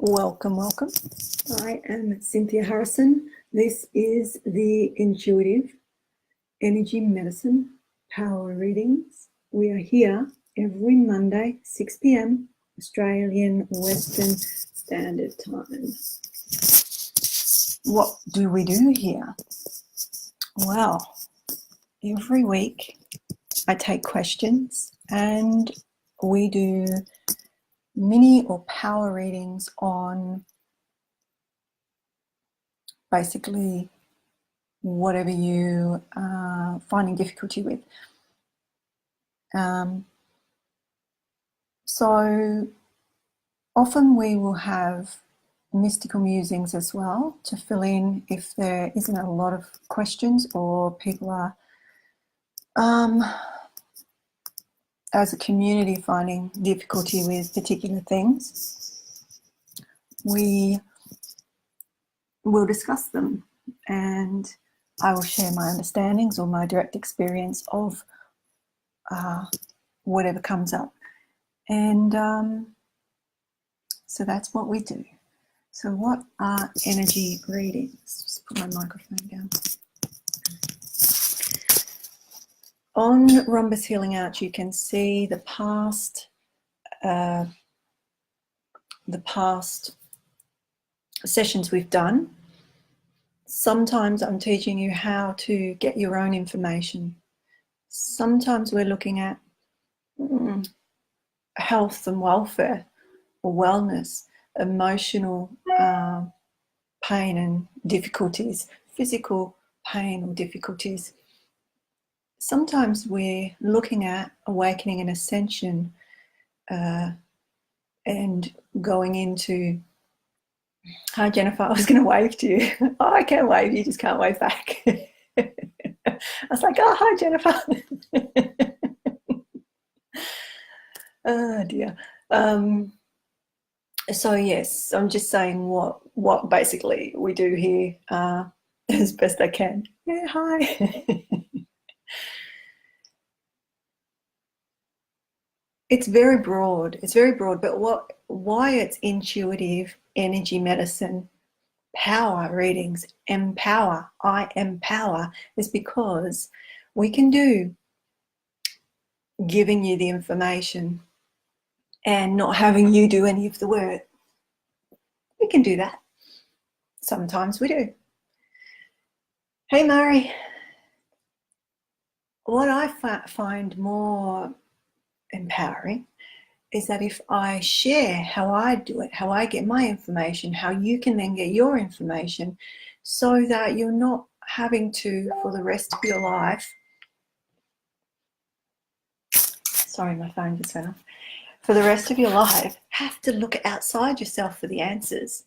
Welcome, welcome. I am Cynthia Harrison. This is the Intuitive Energy Medicine Power Readings. We are here every Monday, 6 p.m. Australian Western Standard Time. What do we do here? Well, every week I take questions and we do mini or power readings on basically whatever you are finding difficulty with. So often we will have mystical musings as well to fill in if there isn't a lot of questions or people are as a community finding difficulty with particular things. We will discuss them and I will share my understandings or my direct experience of whatever comes up. And so that's what we do. So what are energy readings? Just put my microphone down. On Rhombus Healing Arch, you can see the past sessions we've done. Sometimes I'm teaching you how to get your own information. Sometimes we're looking at health and welfare or wellness, emotional pain and difficulties, physical pain or difficulties. Sometimes we're looking at awakening and ascension and going into, hi Jennifer, I was going to wave to you. Oh, I can't wave, you just can't wave back. I was like, oh, hi Jennifer. Oh dear. So yes, I'm just saying what basically we do here as best I can. Yeah, hi. It's very broad, but why it's intuitive energy medicine power readings, empower, I empower, is because we can do giving you the information and not having you do any of the work. We can do that. Sometimes we do. Hey Murray, what I find more empowering is that if I share how I do it, how I get my information, how you can then get your information, so that you're not having to, for the rest of your life, sorry, my phone just went off, for the rest of your life, have to look outside yourself for the answers.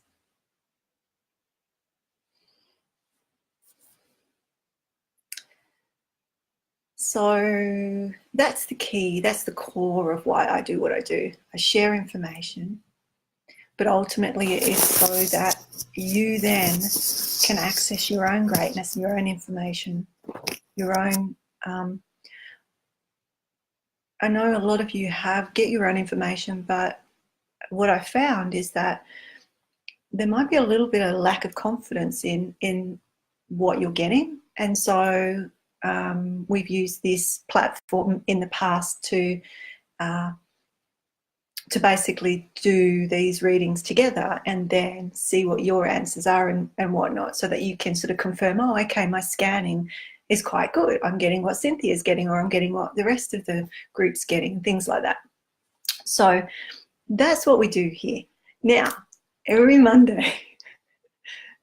So that's the key, that's the core of why I do what I do. I share information, but ultimately it is so that you then can access your own greatness, your own information, your own, I know a lot of you get your own information, but what I found is that there might be a little bit of lack of confidence in what you're getting. And so we've used this platform in the past to basically do these readings together and then see what your answers are and whatnot, so that you can sort of confirm, oh, okay, my scanning is quite good. I'm getting what Cynthia's getting, or I'm getting what the rest of the group's getting, things like that. So that's what we do here. Now, every Monday,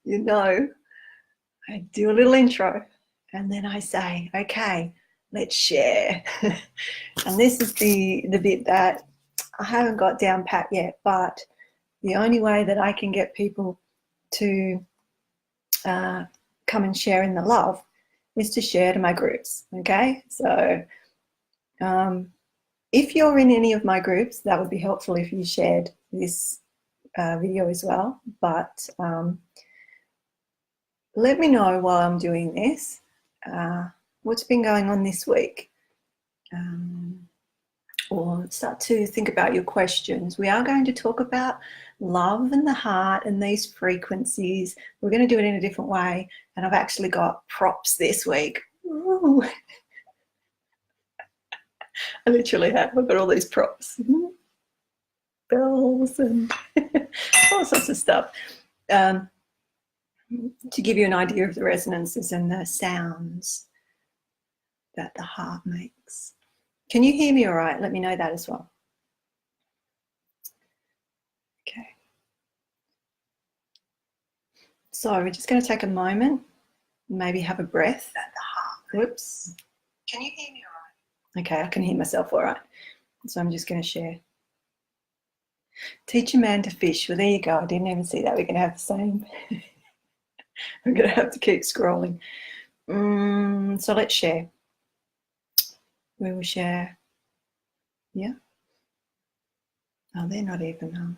you know, I do a little intro and then I say, okay, let's share. And this is the bit that I haven't got down pat yet, but the only way that I can get people to come and share in the love is to share to my groups, okay? So if you're in any of my groups, that would be helpful if you shared this video as well. But let me know while I'm doing this, what's been going on this week. or start to think about your questions. We are going to talk about love and the heart and these frequencies. We're going to do it in a different way, and I've actually got props this week. Ooh. I literally have. I've got all these props, bells and all sorts of stuff, to give you an idea of the resonances and the sounds that the heart makes. Can you hear me all right? Let me know that as well. Okay. So we're just going to take a moment, maybe have a breath. Whoops. Can you hear me all right? Okay, I can hear myself all right. So I'm just going to share. Teach a man to fish. Well, there you go. I didn't even see that. We're going to have the same. I'm going to have to keep scrolling. So let's share. We will share. Yeah. Oh, they're not even.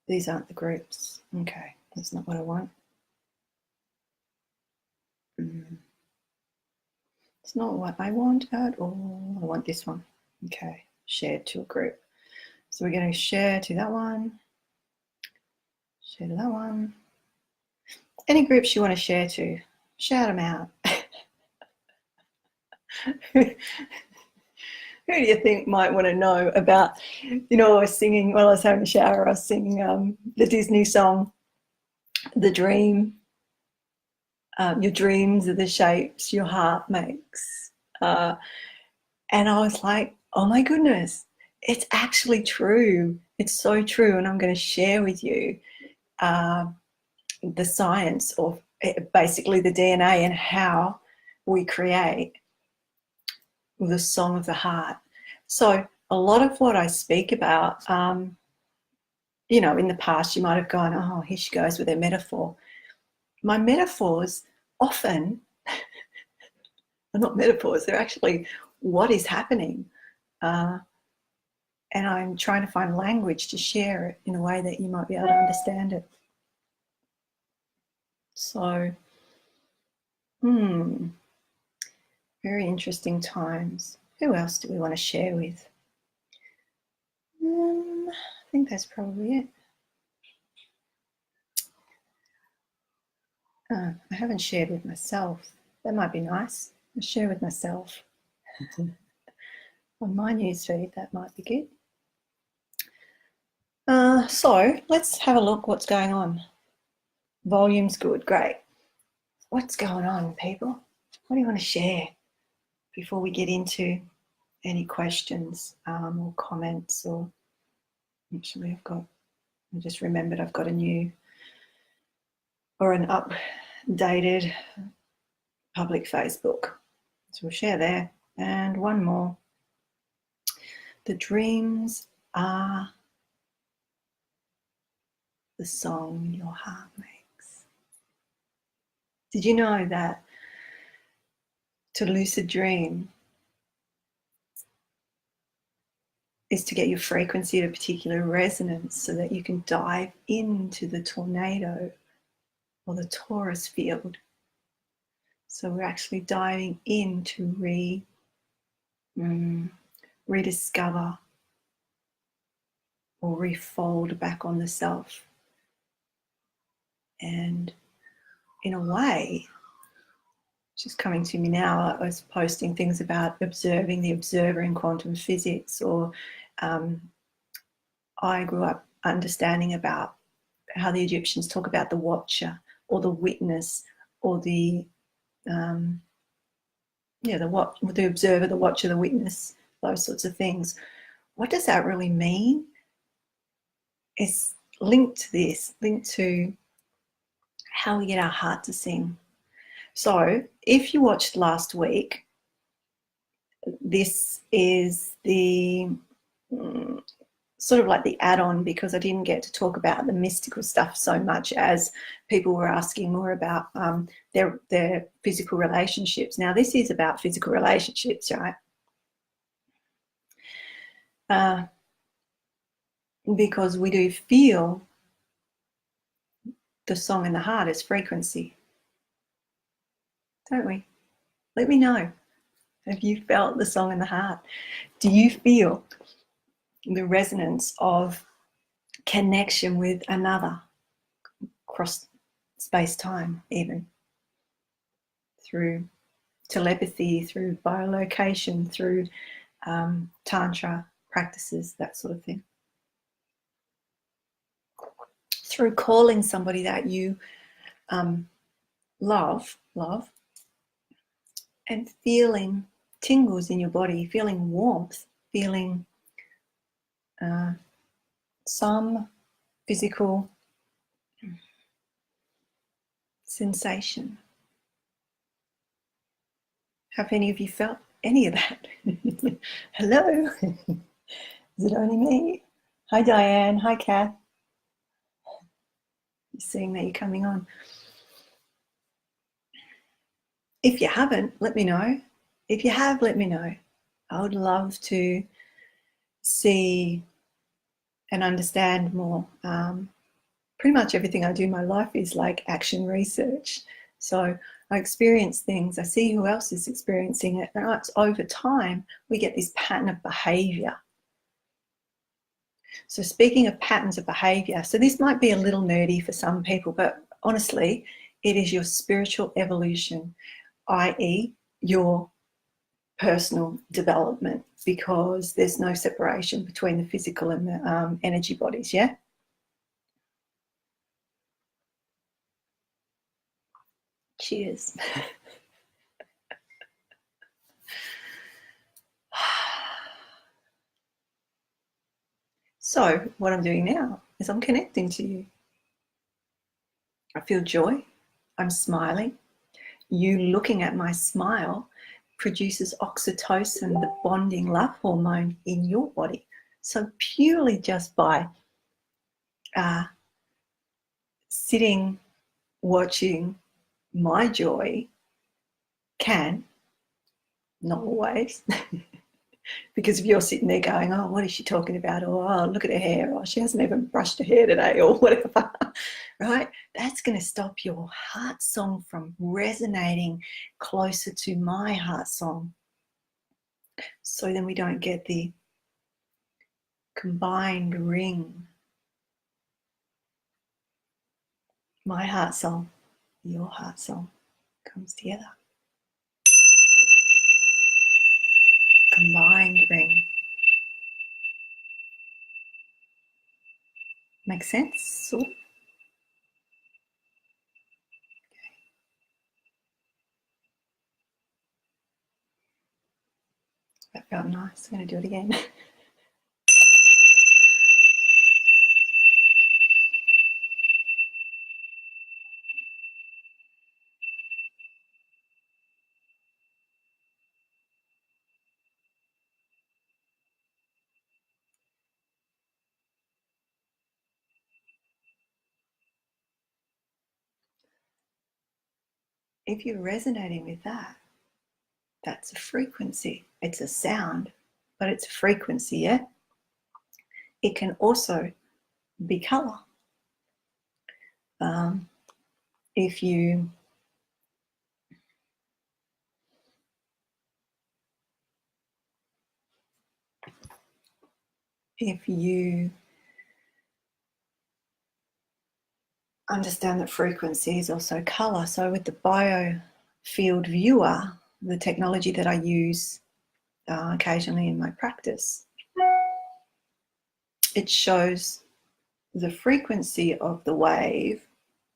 These aren't the groups. Okay, that's not what I want. It's not what I want at all. I want this one. Okay, share to a group. So we're going to share to that one. Share to that one. Any groups you want to share to, shout them out. Who do you think might want to know about, I was singing, while I was having a shower, I was singing the Disney song, The Dream. Your dreams are the shapes your heart makes. And I was like, oh my goodness, it's actually true. It's so true. And I'm going to share with you the science of basically the DNA and how we create the song of the heart. So a lot of what I speak about, in the past, you might have gone, oh, here she goes with her metaphor. My metaphors often are not metaphors, they're actually what is happening. And I'm trying to find language to share it in a way that you might be able to understand it. So, very interesting times. Who else do we want to share with? I think that's probably it. I haven't shared with myself. That might be nice. I'll share with myself. On my newsfeed, that might be good. So let's have a look what's going on. Volume's good, great. What's going on, people? What do you want to share before we get into any questions or comments? Or actually, I just remembered I've got a new or an updated public Facebook. So we'll share there. And one more. The dreams are the song your heart makes. Did you know that to lucid dream is to get your frequency at a particular resonance so that you can dive into the tornado or the torus field? So we're actually diving in to rediscover or refold back on the self. And in a way, just coming to me now, I was posting things about observing the observer in quantum physics, or I grew up understanding about how the Egyptians talk about the watcher or the witness or the observer, the watcher, the witness, those sorts of things. What does that really mean? It's linked to this, linked to how we get our heart to sing. So if you watched last week, this is the sort of like the add-on, because I didn't get to talk about the mystical stuff so much as people were asking more about their physical relationships. Now, this is about physical relationships, right? Because we do feel the song in the heart is frequency, don't we? Let me know. Have you felt the song in the heart? Do you feel the resonance of connection with another, across space-time, even through telepathy, through biolocation, through tantra practices, that sort of thing? Through calling somebody that you love, and feeling tingles in your body, feeling warmth, feeling some physical sensation. Have any of you felt any of that? Hello? Is it only me? Hi, Diane. Hi, Kath. Seeing that you're coming on. If you haven't, let me know. If you have, let me know. I would love to see and understand more. Pretty much everything I do in my life is like action research. So I experience things, I see who else is experiencing it, and it's over time we get this pattern of behavior. So speaking of patterns of behavior, so this might be a little nerdy for some people, but honestly, it is your spiritual evolution, i.e. your personal development, because there's no separation between the physical and the energy bodies, yeah? Cheers. So what I'm doing now is I'm connecting to you. I feel joy. I'm smiling. You looking at my smile produces oxytocin, the bonding love hormone in your body. So purely just by sitting, watching my joy can, not always, because if you're sitting there going, oh, what is she talking about? Or, oh, look at her hair. Or she hasn't even brushed her hair today, or whatever, right? That's going to stop your heart song from resonating closer to my heart song. So then we don't get the combined ring. My heart song, your heart song comes together. Combined ring. Make sense? So, okay. That felt nice. I'm going to do it again. If you're resonating with that, that's a frequency. It's a sound, but it's a frequency, yeah? It can also be color. If you understand that frequency is also color, so with the biofield viewer, the technology that I use occasionally in my practice, it shows the frequency of the wave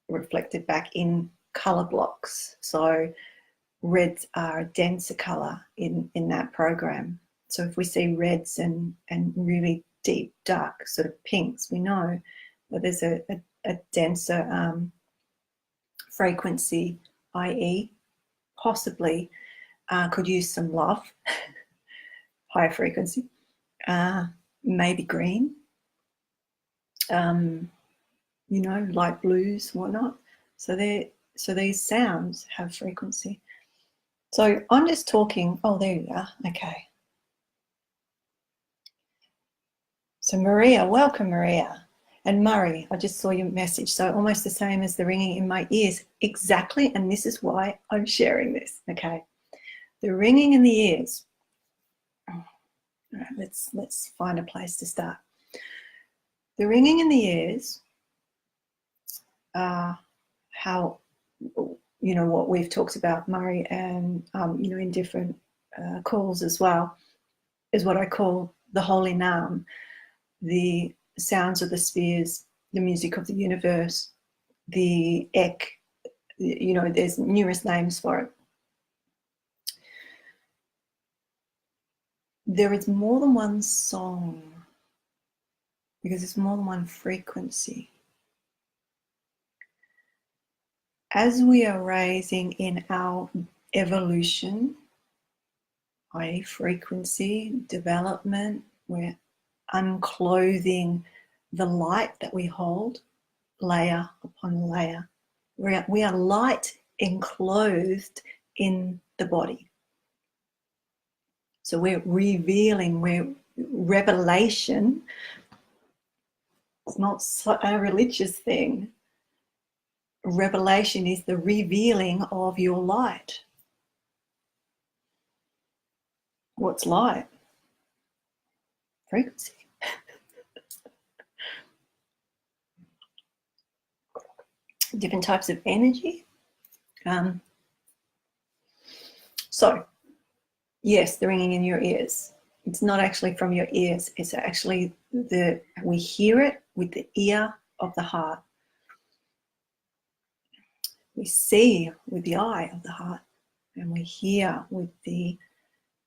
reflected back in color blocks. So reds are a denser color in that program. So if we see reds and really deep, dark sort of pinks, we know that there's a denser frequency, i.e. possibly could use some love, higher frequency, maybe green, you know, light blues, whatnot. So these sounds have frequency. So I'm just talking, oh, there you are, okay. So Maria, welcome Maria. And Murray, I just saw your message. So almost the same as the ringing in my ears. Exactly, and this is why I'm sharing this, okay? The ringing in the ears. All right, let's find a place to start. The ringing in the ears, how, you know, what we've talked about, Murray, and you know, in different calls as well, is what I call the holy naam, the sounds of the spheres, the music of the universe, the ek. You know, there's numerous names for it. There is more than one song because it's more than one frequency. As we are raising in our evolution, i.e. frequency, development, we're unclothing the light that we hold, layer upon layer. We are light enclothed in the body. So we're revealing, revelation. It's not a religious thing. Revelation is the revealing of your light. What's light? Frequency. Different types of energy. So, yes, the ringing in your ears. It's not actually from your ears. It's actually we hear it with the ear of the heart. We see with the eye of the heart, and we hear with the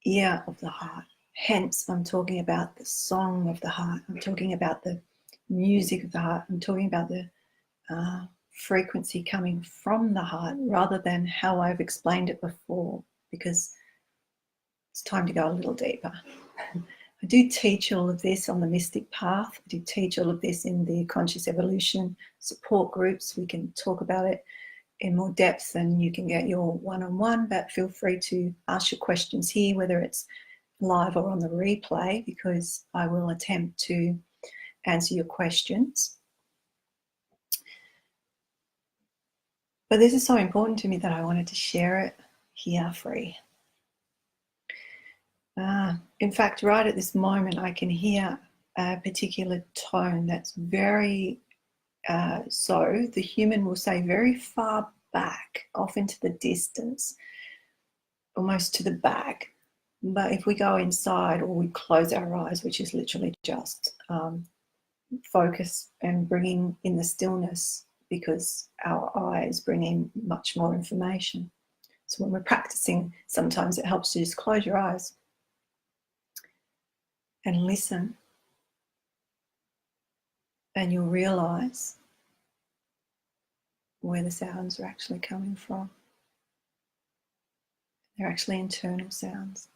ear of the heart. Hence, I'm talking about the song of the heart. I'm talking about the music of the heart. I'm talking about the frequency coming from the heart rather than how I've explained it before, because it's time to go a little deeper. I do teach all of this on the Mystic Path. I do teach all of this in the Conscious Evolution support groups. We can talk about it in more depth and you can get your one-on-one, but feel free to ask your questions here, whether it's live or on the replay, because I will attempt to answer your questions. But this is so important to me that I wanted to share it here free. In fact, right at this moment, I can hear a particular tone that's very, so the human will say very far back, off into the distance, almost to the back. But if we go inside or we close our eyes, which is literally just focus and bringing in the stillness, because our eyes bring in much more information. So when we're practicing, sometimes it helps to just close your eyes and listen, and you'll realize where the sounds are actually coming from. They're actually internal sounds.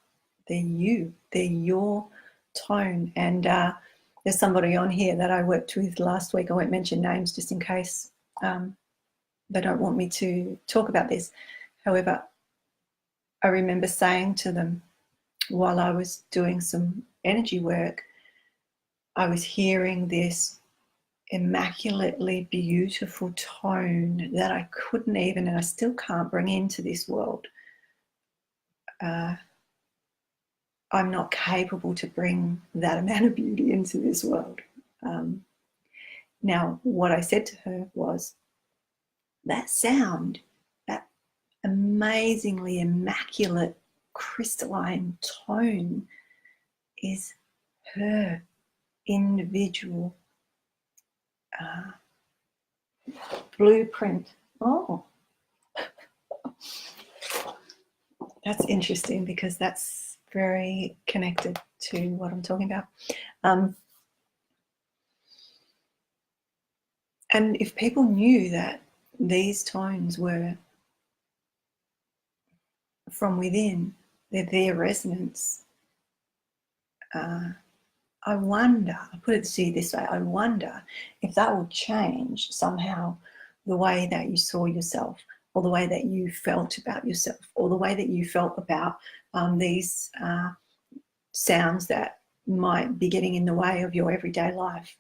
They're you, they're your tone. And there's somebody on here that I worked with last week. I won't mention names just in case they don't want me to talk about this. However, I remember saying to them while I was doing some energy work, I was hearing this immaculately beautiful tone that I couldn't even, and I still can't bring into this world. I'm not capable to bring that amount of beauty into this world. Now, what I said to her was, that sound, that amazingly immaculate crystalline tone is her individual blueprint. Oh, that's interesting, because that's very connected to what I'm talking about. And if people knew that these tones were from within, they're their resonance, I wonder, I put it to you this way, I wonder if that will change somehow the way that you saw yourself, or the way that you felt about yourself, or the way that you felt about these sounds that might be getting in the way of your everyday life.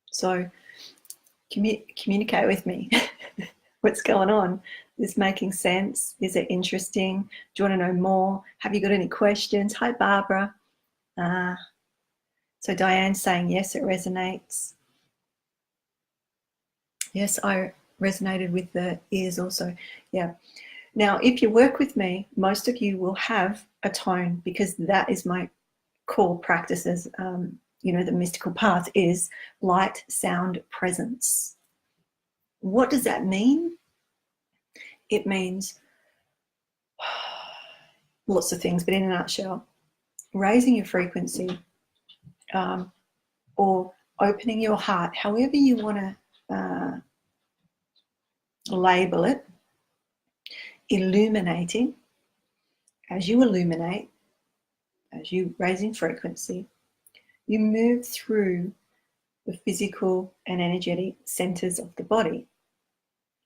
So communicate with me. What's going on? this making sense? Is it interesting? Do you want to know more? Have you got any questions? Hi, Barbara. So Diane's saying, yes, it resonates. Yes, I resonated with the ears also. Yeah. Now, if you work with me, most of you will have a tone, because that is my core practices. The mystical path is light, sound, presence. What does that mean? It means lots of things, but in a nutshell, raising your frequency, or opening your heart, however you want to label it, illuminating. As you illuminate, as you raise in frequency, you move through the physical and energetic centers of the body,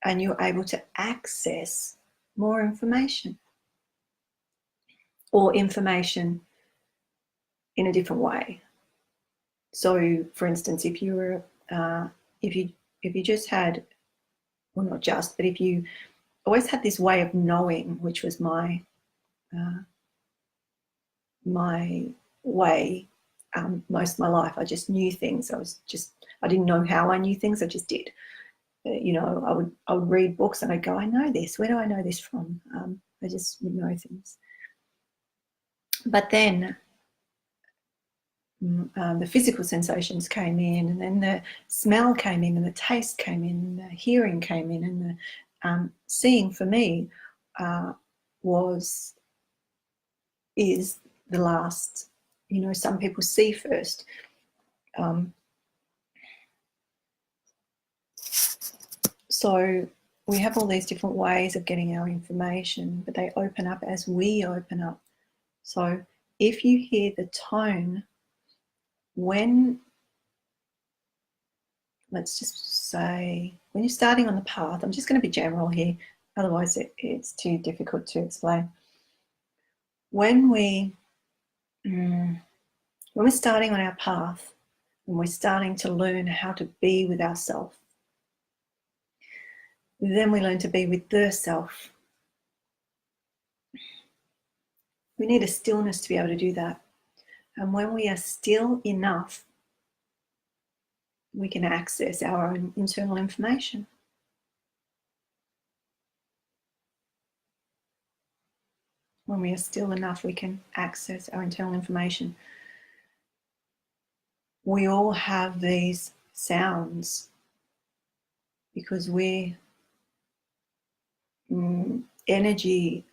and you're able to access more information, or information in a different way. So, for instance, if you just had, well, not just, but if you always had this way of knowing, which was my way most of my life. I just knew things. I didn't know how I knew things. I just did. I would read books and I'd go, I know this. Where do I know this from? I just would know things. But then the physical sensations came in, and then the smell came in, and the taste came in, and the hearing came in, and the seeing for me is the last. Some people see first. So we have all these different ways of getting our information, but they open up as we open up. So if you hear the tone, let's just say, when you're starting on the path, I'm just going to be general here, otherwise it's too difficult to explain. When we're starting on our path, and we're starting to learn how to be with ourselves, then we learn to be with the self. We need a stillness to be able to do that. And when we are still enough, we can access our own internal information. When we are still enough, we can access our internal information. We all have these sounds because we're energy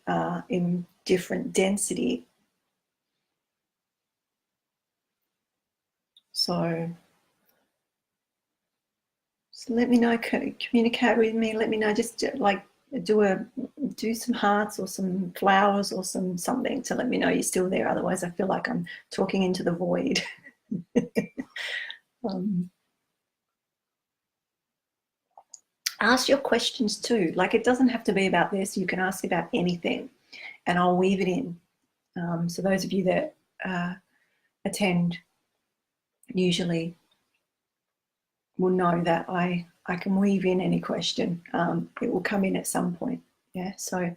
in different density. So let me know, communicate with me, let me know, just like do some hearts or some flowers or something to let me know you're still there. Otherwise I feel like I'm talking into the void. Ask your questions too. Like, it doesn't have to be about this. You can ask about anything and I'll weave it in. So those of you that attend usually will know that I can weave in any question. It will come in at some point. Yeah, so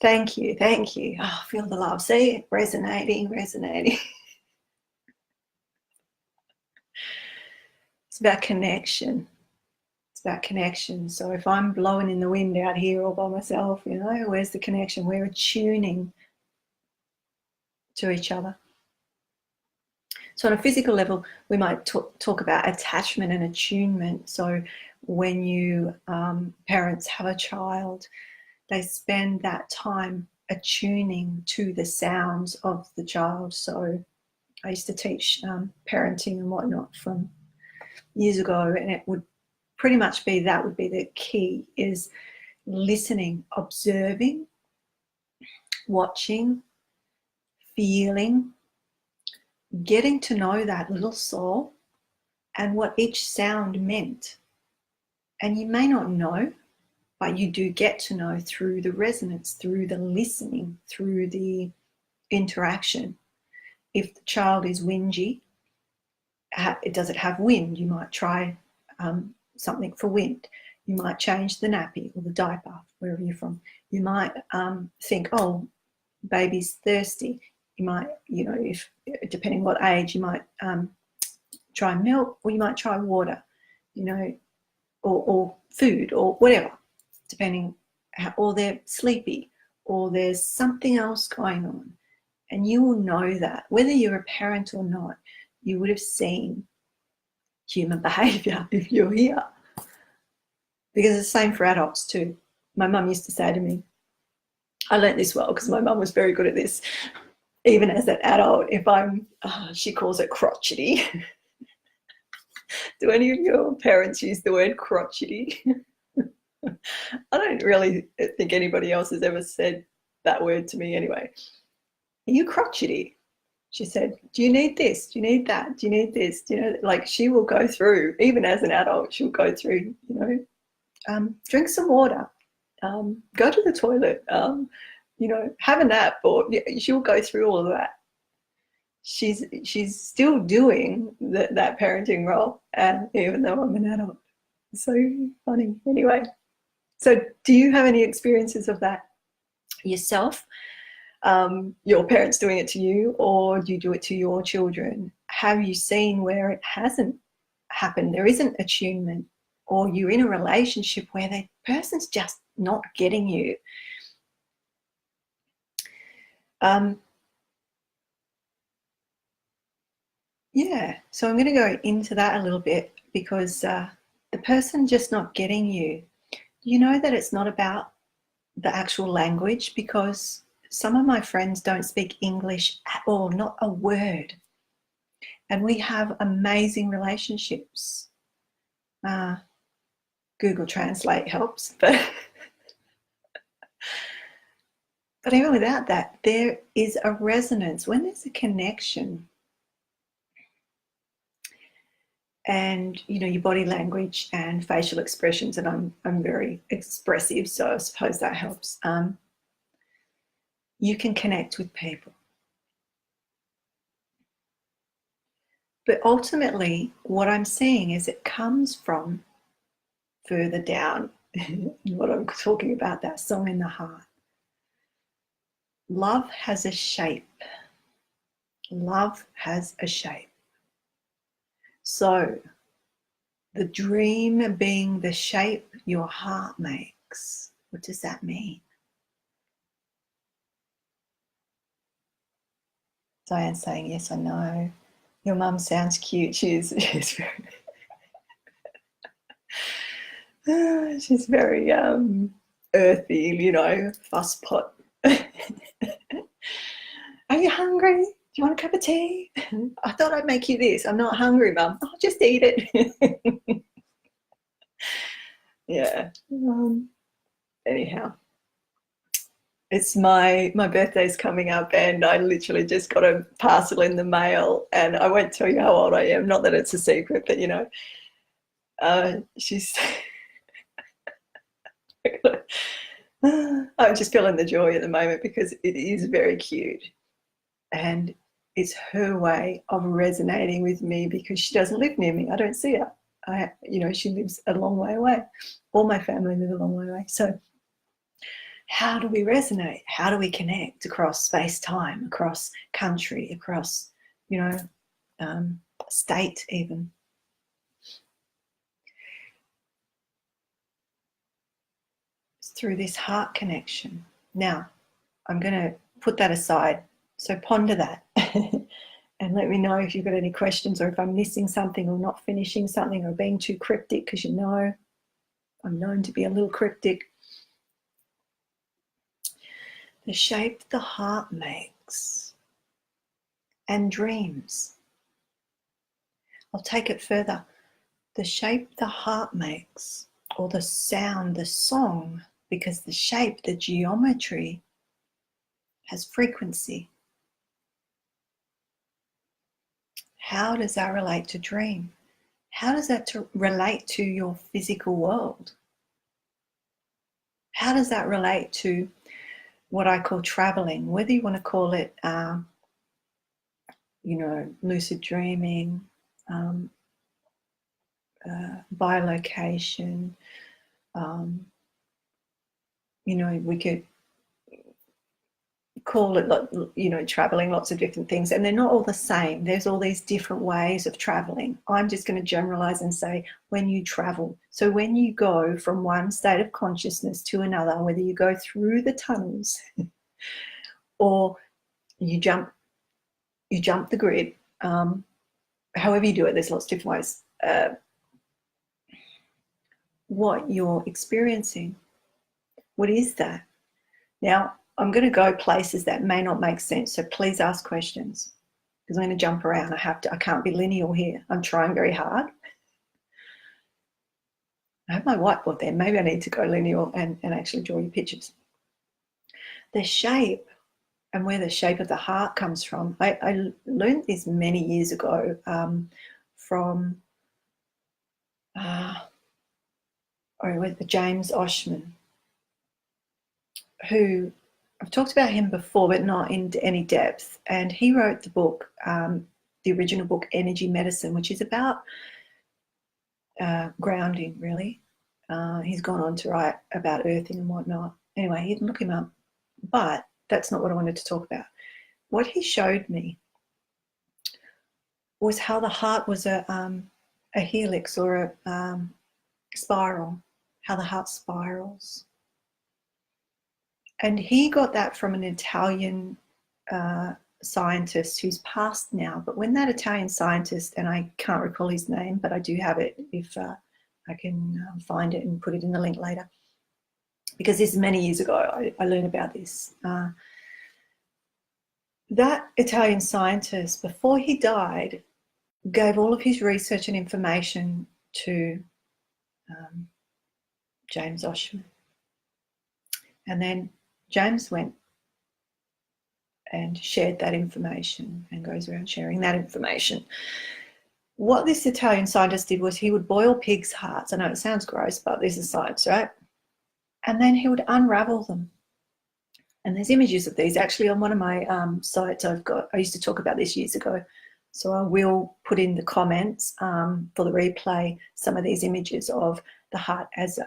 thank you. Oh, feel the love. See, resonating. It's about connection. So if I'm blowing in the wind out here all by myself, where's the connection? We're attuning to each other. So on a physical level, we might talk about attachment and attunement. So when you parents have a child, they spend that time attuning to the sounds of the child. So I used to teach parenting and whatnot from years ago, and it would pretty much be, that would be the key, is listening, observing, watching, feeling, getting to know that little soul and what each sound meant. And you may not know, but you do get to know through the resonance, through the listening, through the interaction. If the child is whingy, does it have wind? You might try something for wind. You might change the nappy or the diaper, wherever you're from. You might think, oh, baby's thirsty. You might, if depending what age, you might try milk, or you might try water, or food, or whatever, depending or they're sleepy, or there's something else going on. And you will know that, whether you're a parent or not, you would have seen human behaviour if you're here. Because it's the same for adults too. My mum used to say to me, I learnt this well because my mum was very good at this, even as an adult, if I'm, she calls it crotchety. Do any of your parents use the word crotchety? I don't really think anybody else has ever said that word to me anyway. Are you crotchety? She said, do you need this? Do you need that? Do you need this? Do you know, like she will go through, even as an adult, she'll go through, drink some water, go to the toilet, have a nap, or she'll go through all of that. She's still doing that parenting role, even though I'm an adult. So funny. Anyway, so do you have any experiences of that yourself? Your parents doing it to you, or do you do it to your children? Have you seen where it hasn't happened? There isn't attunement, or you're in a relationship where the person's just not getting you. Yeah, so I'm going to go into that a little bit, because the person just not getting you, you know that it's not about the actual language, because some of my friends don't speak English at all, not a word. And we have amazing relationships. Google Translate helps, but even without that, there is a resonance. When there's a connection, and your body language and facial expressions, and I'm very expressive, so I suppose that helps. You can connect with people. But ultimately, what I'm seeing is it comes from further down, what I'm talking about, that song in the heart. Love has a shape. Love has a shape. So the dream being the shape your heart makes, what does that mean? Diane's saying, yes, I know. Your mum sounds cute. She's very, she's very earthy, fuss pot. Are you hungry? Do you want a cup of tea? I thought I'd make you this. I'm not hungry, Mum. I'll just eat it. Yeah. Anyhow, it's my birthday's coming up, and I literally just got a parcel in the mail, and I won't tell you how old I am. Not that it's a secret, but she's. I'm just feeling the joy at the moment because it is very cute, and it's her way of resonating with me, because she doesn't live near me. I don't see her. She lives a long way away. All my family live a long way away. So how do we resonate? How do we connect across space-time, across country, across, state even? It's through this heart connection. Now, I'm going to put that aside. So ponder that and let me know if you've got any questions, or if I'm missing something, or not finishing something, or being too cryptic, because I'm known to be a little cryptic. The shape the heart makes, and dreams. I'll take it further. The shape the heart makes, or the sound, the song, because the shape, the geometry, has frequency. How does that relate to dream? How does that relate to your physical world? How does that relate to what I call traveling, whether you want to call it, lucid dreaming, bilocation, You know, we could call it, you know, traveling, lots of different things, and they're not all the same. There's all these different ways of traveling. I'm just going to generalize and say when you travel. So when you go from one state of consciousness to another, whether you go through the tunnels or you jump the grid, however you do it, there's lots of different ways. What you're experiencing, what is that? Now, I'm going to go places that may not make sense, so please ask questions because I'm going to jump around. I can't be linear here. I'm trying very hard. I have my whiteboard there. Maybe I need to go linear and actually draw you pictures. The shape and where the shape of the heart comes from. I learned this many years ago from James Oshman, who I've talked about him before, but not in any depth. And he wrote the book, the original book, Energy Medicine, which is about grounding, really. He's gone on to write about earthing and whatnot. Anyway, you can look him up. But that's not what I wanted to talk about. What he showed me was how the heart was a helix or a spiral, how the heart spirals. And he got that from an Italian scientist who's passed now. But when that Italian scientist, and I can't recall his name, but I do have it if I can find it and put it in the link later. Because this is many years ago, I learned about this. That Italian scientist, before he died, gave all of his research and information to James Oshman. And then James went and shared that information and goes around sharing that information. What this Italian scientist did was he would boil pigs' hearts. I know it sounds gross, but this is science, right? And then he would unravel them. And there's images of these actually on one of my sites. I used to talk about this years ago. So I will put in the comments for the replay some of these images of the heart as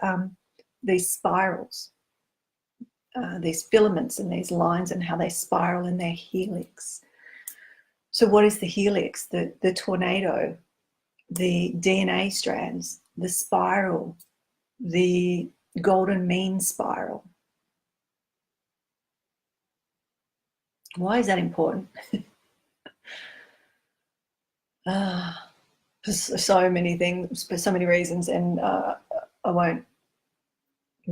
these spirals. These filaments and these lines and how they spiral in their helix. So what is the helix? The tornado, the DNA strands, the spiral, the golden mean spiral. Why is that important? So many things, for so many reasons, and I won't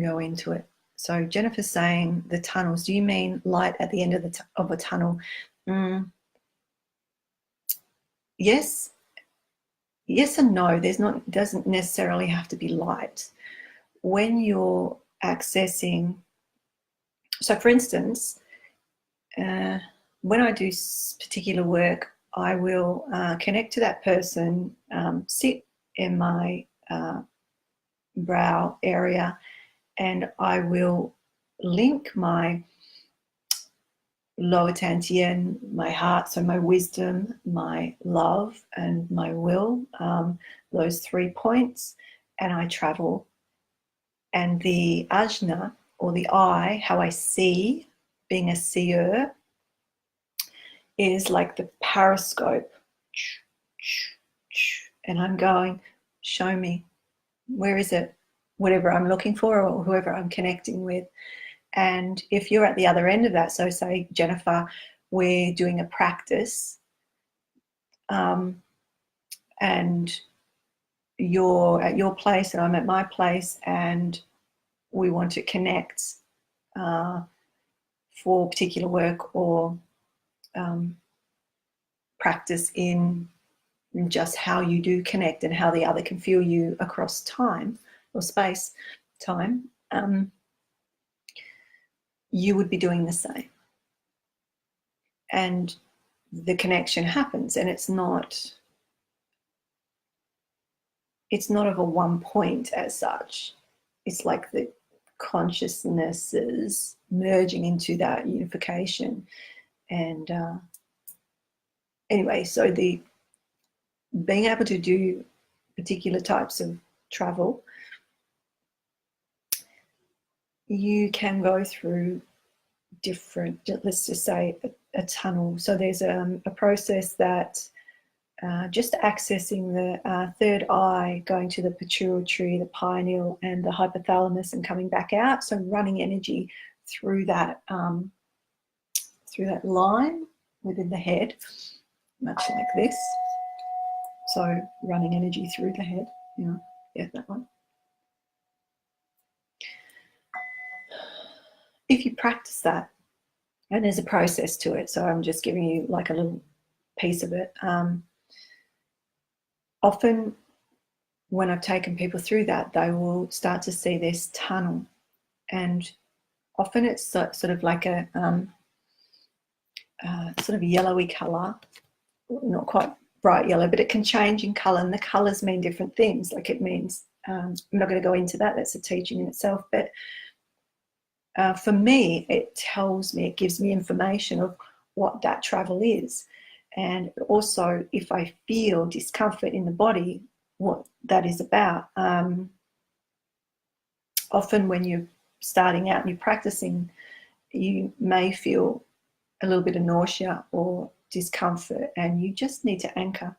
go into it. So Jennifer's saying the tunnels. Do you mean light at the end of a tunnel? Yes and no. Doesn't necessarily have to be light. When you're accessing, so for instance, when I do particular work, I will connect to that person, sit in my brow area, and I will link my lower dantian, my heart, so my wisdom, my love, and my will, those 3 points, and I travel. And the ajna, or the eye, how I see, being a seer, is like the periscope. And I'm going, show me, where is it? Whatever I'm looking for or whoever I'm connecting with. And if you're at the other end of that, so say, Jennifer, we're doing a practice and you're at your place and I'm at my place and we want to connect for particular work or practice in just how you do connect and how the other can feel you across time or space, time, you would be doing the same. And the connection happens, and it's not of a one point as such. It's like the consciousnesses merging into that unification. And anyway, so the being able to do particular types of travel you can go through different, let's just say a tunnel. So there's a process that just accessing the third eye, going to the pituitary, the pineal, and the hypothalamus, and coming back out. So running energy through that line within the head, much like this. So running energy through the head. Yeah, that one. If you practice that, and there's a process to it, so I'm just giving you like a little piece of it. Often when I've taken people through that, they will start to see this tunnel, and often it's sort of like a sort of yellowy colour, not quite bright yellow, but it can change in colour, and the colours mean different things. Like it means, I'm not going to go into that, that's a teaching in itself, but for me, it tells me, it gives me information of what that travel is. And also, if I feel discomfort in the body, what that is about. Often when you're starting out and you're practicing, you may feel a little bit of nausea or discomfort, and you just need to anchor.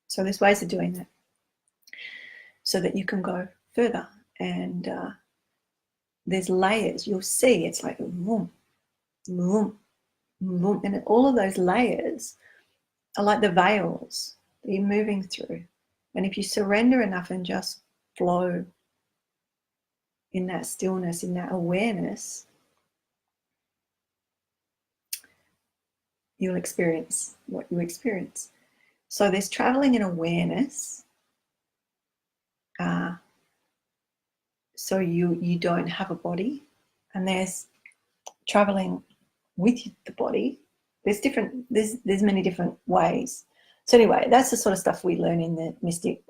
So there's ways of doing that so that you can go further. And there's layers. You'll see it's like vroom, vroom, vroom, and all of those layers are like the veils that you're moving through. And if you surrender enough and just flow in that stillness, in that awareness, you'll experience what you experience. So there's traveling in awareness. So you don't have a body, and there's traveling with the body. There's many different ways. So anyway, that's the sort of stuff we learn in the mystic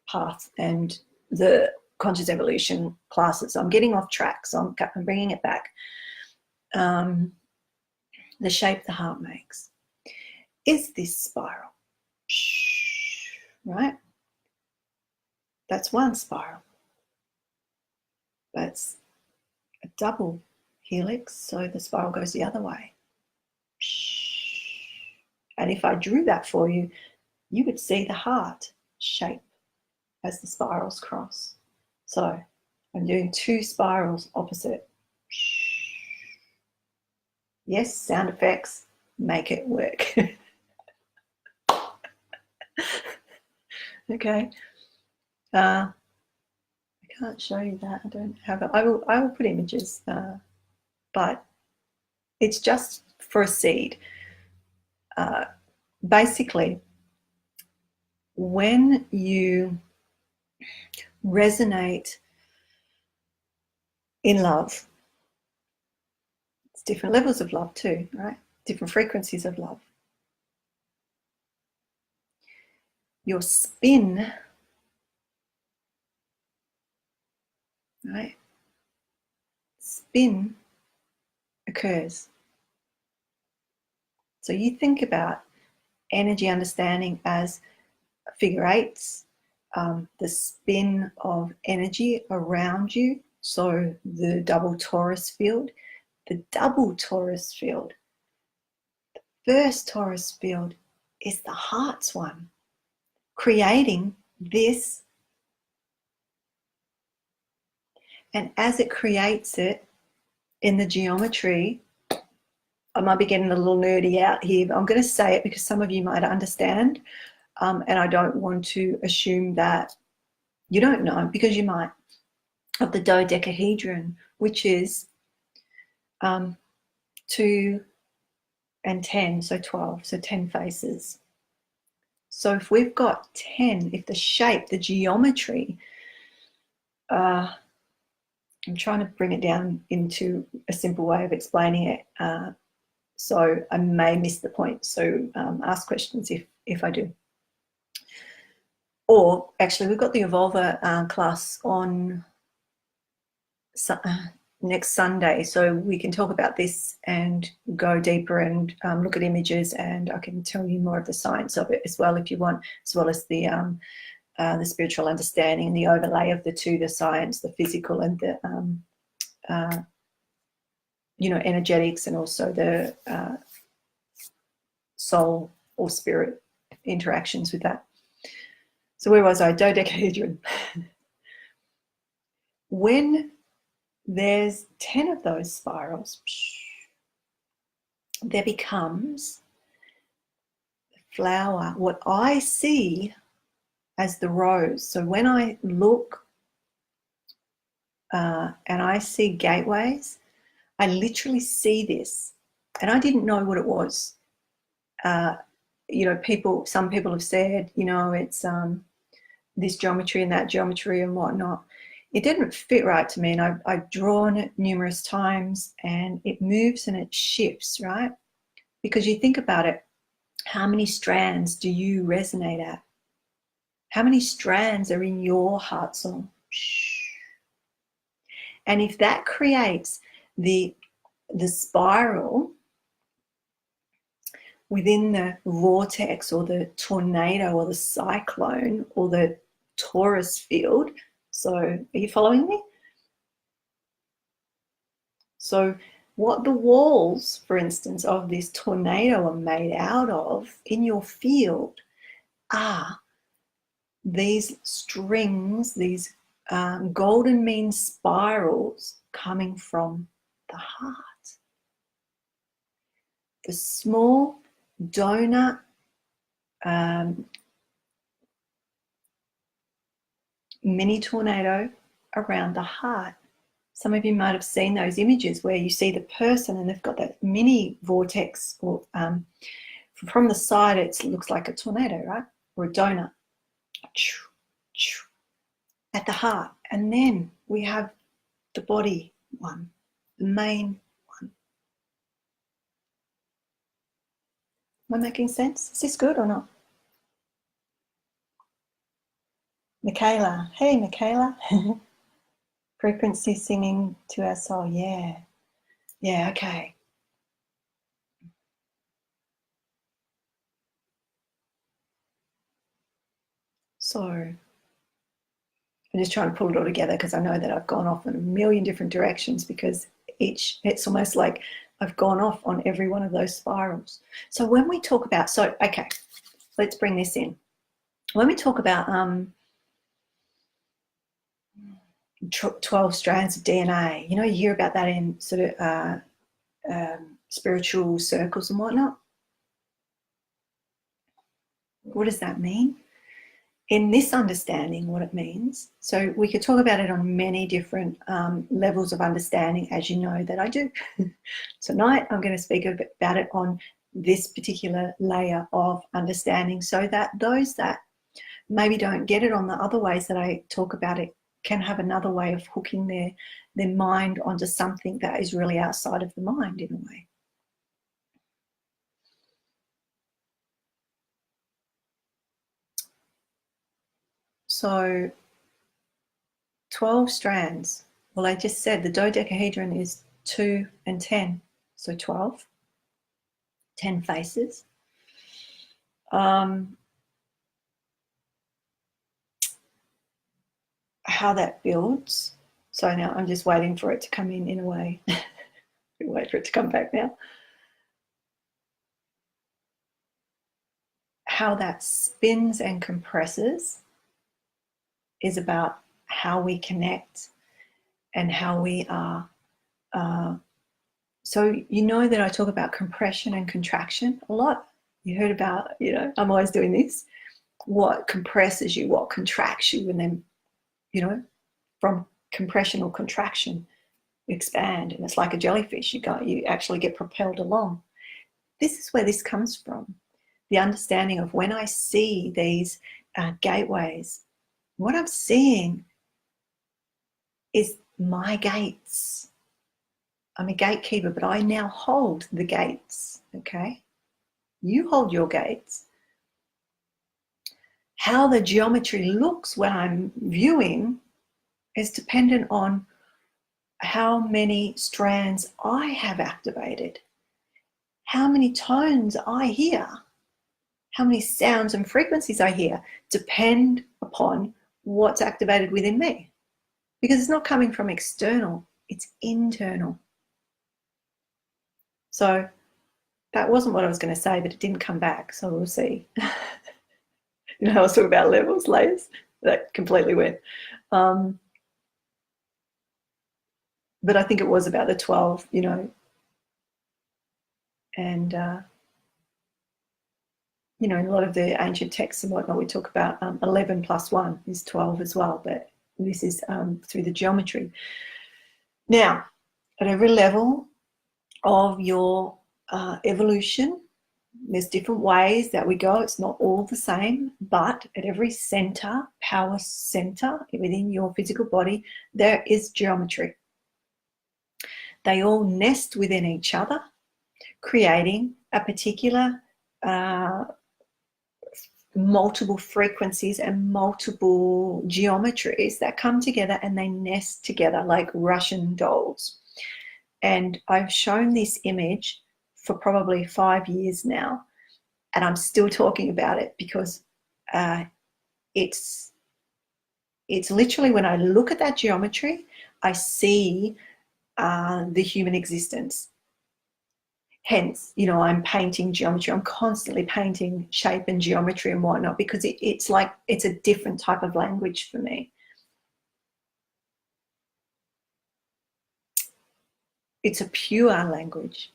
path and the conscious evolution classes. I'm getting off track, so I'm bringing it back. The shape the heart makes is this spiral, right? That's one spiral. That's a double helix, so the spiral goes the other way. And if I drew that for you, you would see the heart shape as the spirals cross. So I'm doing two spirals opposite. Yes, sound effects, make it work. Okay. I can't show you that. I don't have it. I will put images, but it's just for a seed. Basically, when you resonate in love, it's different levels of love too, right? Different frequencies of love. Your spin, right? Spin occurs. So you think about energy understanding as figure eights, the spin of energy around you. So the double torus field, the double torus field, the first torus field is the heart's one, creating this. And as it creates it in the geometry, I might be getting a little nerdy out here, but I'm going to say it because some of you might understand. And I don't want to assume that you don't know, because you might, of the dodecahedron, which is 2 and 10, so 12, so 10 faces. So if we've got 10, if the shape, the geometry, I'm trying to bring it down into a simple way of explaining it. So I may miss the point. So ask questions if I do. Or actually, we've got the Evolver class on next Sunday, so we can talk about this and go deeper and look at images, and I can tell you more of the science of it as well if you want, as well as the the spiritual understanding, and the overlay of the two, the science, the physical, and the energetics, and also the soul or spirit interactions with that. So where was I? Dodecahedron. When there's 10 of those spirals, there becomes a flower, what I see as the rose. So when I look and I see gateways, I literally see this, and I didn't know what it was. Some people have said, it's this geometry and that geometry and whatnot. It didn't fit right to me, and I've drawn it numerous times, and it moves and it shifts, right? Because you think about it, how many strands do you resonate at? How many strands are in your heart song? And if that creates the spiral within the vortex or the tornado or the cyclone or the torus field, so are you following me? So what the walls, for instance, of this tornado are made out of in your field are these strings, these golden mean spirals coming from the heart. The small donut mini tornado around the heart. Some of you might have seen those images where you see the person and they've got that mini vortex, or from the side it looks like a tornado, right? Or a donut at the heart. And then we have the body one, the main one. Am I making sense? Is this good or not? Michaela. Hey, Michaela. Frequency singing to our soul. Yeah. Yeah, okay. So I'm just trying to pull it all together, because I know that I've gone off in a million different directions, because it's almost like I've gone off on every one of those spirals. So when we talk about, okay, let's bring this in. When we talk about 12 strands of DNA, you hear about that in sort of spiritual circles and whatnot. What does that mean? In this understanding, what it means, so we could talk about it on many different levels of understanding, as you know that I do. Tonight, I'm going to speak a bit about it on this particular layer of understanding, so that those that maybe don't get it on the other ways that I talk about it can have another way of hooking their mind onto something that is really outside of the mind in a way. So 12 strands. Well, I just said the dodecahedron is 2 and 10. So 12, 10 faces. How that builds. So now I'm just waiting for it to come in a way. Wait for it to come back now. How that spins and compresses is about how we connect and how we are. So you know that I talk about compression and contraction a lot. You heard about, I'm always doing this. What compresses you, what contracts you, and then, from compression or contraction, you expand, and it's like a jellyfish. You actually get propelled along. This is where this comes from. The understanding of when I see these gateways, what I'm seeing is my gates. I'm a gatekeeper, but I now hold the gates, okay? You hold your gates. How the geometry looks when I'm viewing is dependent on how many strands I have activated, how many tones I hear, how many sounds and frequencies I hear depend upon what's activated within me, because it's not coming from external, it's internal. So that wasn't what I was going to say, but it didn't come back, so we'll see. You know, I was talking about levels, layers. That completely went. But I think it was about the 12, you know, and you know, in a lot of the ancient texts and whatnot, we talk about 11 plus 1 is 12 as well, but this is through the geometry. Now, at every level of your evolution, there's different ways that we go. It's not all the same, but at every center, power center within your physical body, there is geometry. They all nest within each other, creating a particular multiple frequencies and multiple geometries that come together, and they nest together like Russian dolls. And I've shown this image for probably 5 years now, and I'm still talking about it because it's literally, when I look at that geometry, I see the human existence. Hence, you know, I'm painting geometry. I'm constantly painting shape and geometry and whatnot, because it's like, it's a different type of language for me. It's a pure language.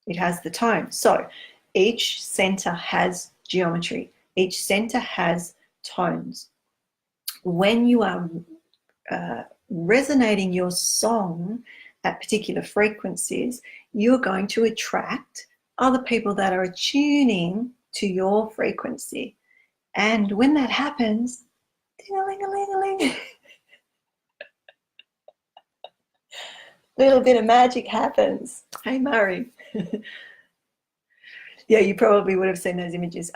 It has the tone. So each center has geometry. Each center has tones. When you are resonating your song at particular frequencies, you're going to attract other people that are attuning to your frequency. And when that happens, ding-a-ling-a-ling-a-ling, little bit of magic happens. Hey, Murray. Yeah, you probably would have seen those images.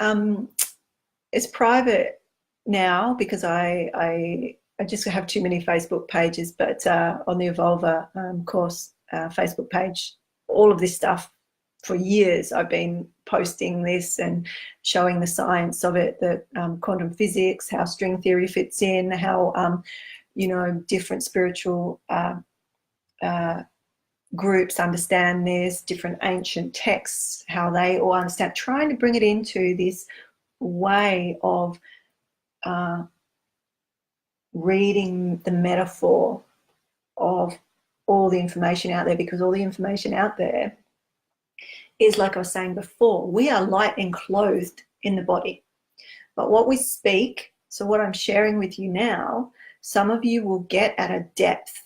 It's private now because I just have too many Facebook pages, but on the Evolver course Facebook page, all of this stuff for years I've been posting this and showing the science of it, the quantum physics, how string theory fits in, how you know, different spiritual groups understand this, different ancient texts, how they all understand, trying to bring it into this way of reading the metaphor of all the information out there, because all the information out there is, like I was saying before, we are light enclothed in the body. But what we speak, so what I'm sharing with you now, some of you will get at a depth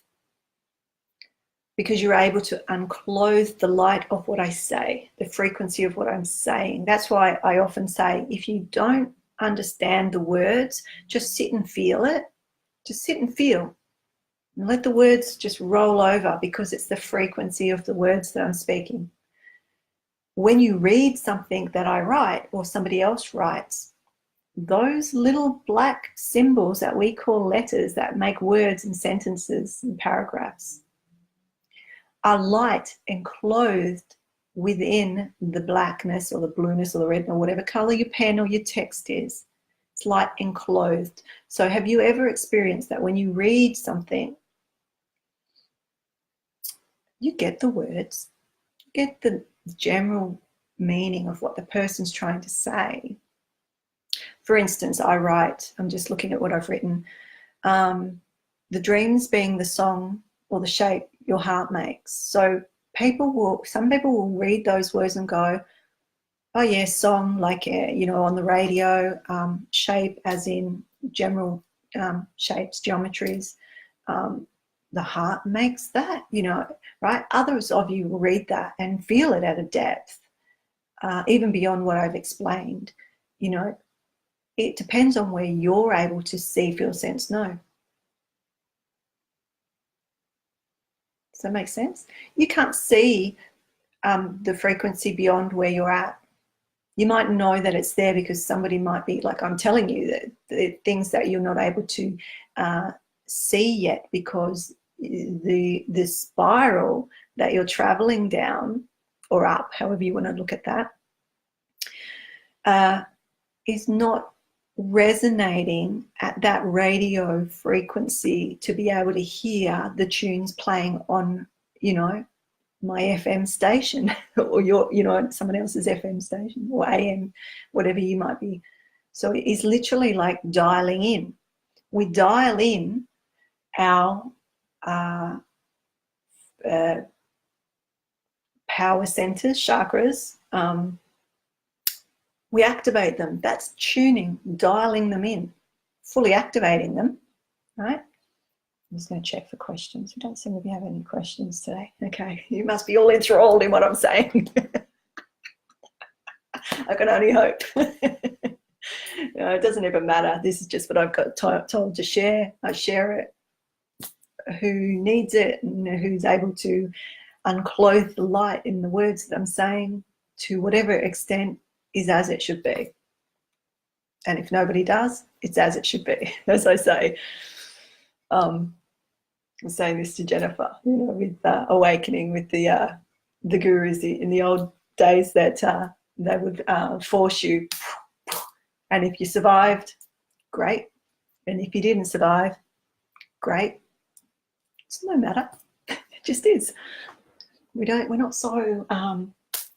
because you're able to unclothe the light of what I say, the frequency of what I'm saying. That's why I often say, if you don't understand the words, just sit and feel it. Just sit and feel. And let the words just roll over, because it's the frequency of the words that I'm speaking. When you read something that I write or somebody else writes, those little black symbols that we call letters that make words and sentences and paragraphs are light enclosed within the blackness or the blueness or the red or whatever color your pen or your text is. It's light enclosed. So have you ever experienced that when you read something, you get the words, you get the general meaning of what the person's trying to say? For instance, I write, I'm just looking at what I've written, the dreams being the song or the shape your heart makes. So some people will read those words and go, oh yeah, song, like, you know, on the radio, shape as in general shapes, geometries, the heart makes that, you know, right? Others of you will read that and feel it at a depth, even beyond what I've explained. You know, it depends on where you're able to see, feel, sense, know. Does that make sense? You can't see the frequency beyond where you're at. You might know that it's there because somebody might be, like I'm telling you, that the things that you're not able to see yet, because the spiral that you're traveling down or up, however you want to look at that, is not resonating at that radio frequency to be able to hear the tunes playing on, you know, my FM station or your, you know, someone else's FM station or AM, whatever you might be. So it is literally like dialing in. We dial in our power centers, chakras. We activate them. That's tuning, dialing them in, fully activating them, right? I'm just going to check for questions. We don't seem to have any questions today. Okay, you must be all enthralled in what I'm saying. I can only hope. No, it doesn't ever matter. This is just what I've got told to share. I share it. Who needs it and who's able to unclothe the light in the words that I'm saying to whatever extent is as it should be. And if nobody does, it's as it should be, as I say. I'm saying this to Jennifer, you know, with awakening, with the gurus in the old days that they would force you. And if you survived, great. And if you didn't survive, great. It's no matter. It just is. We're not so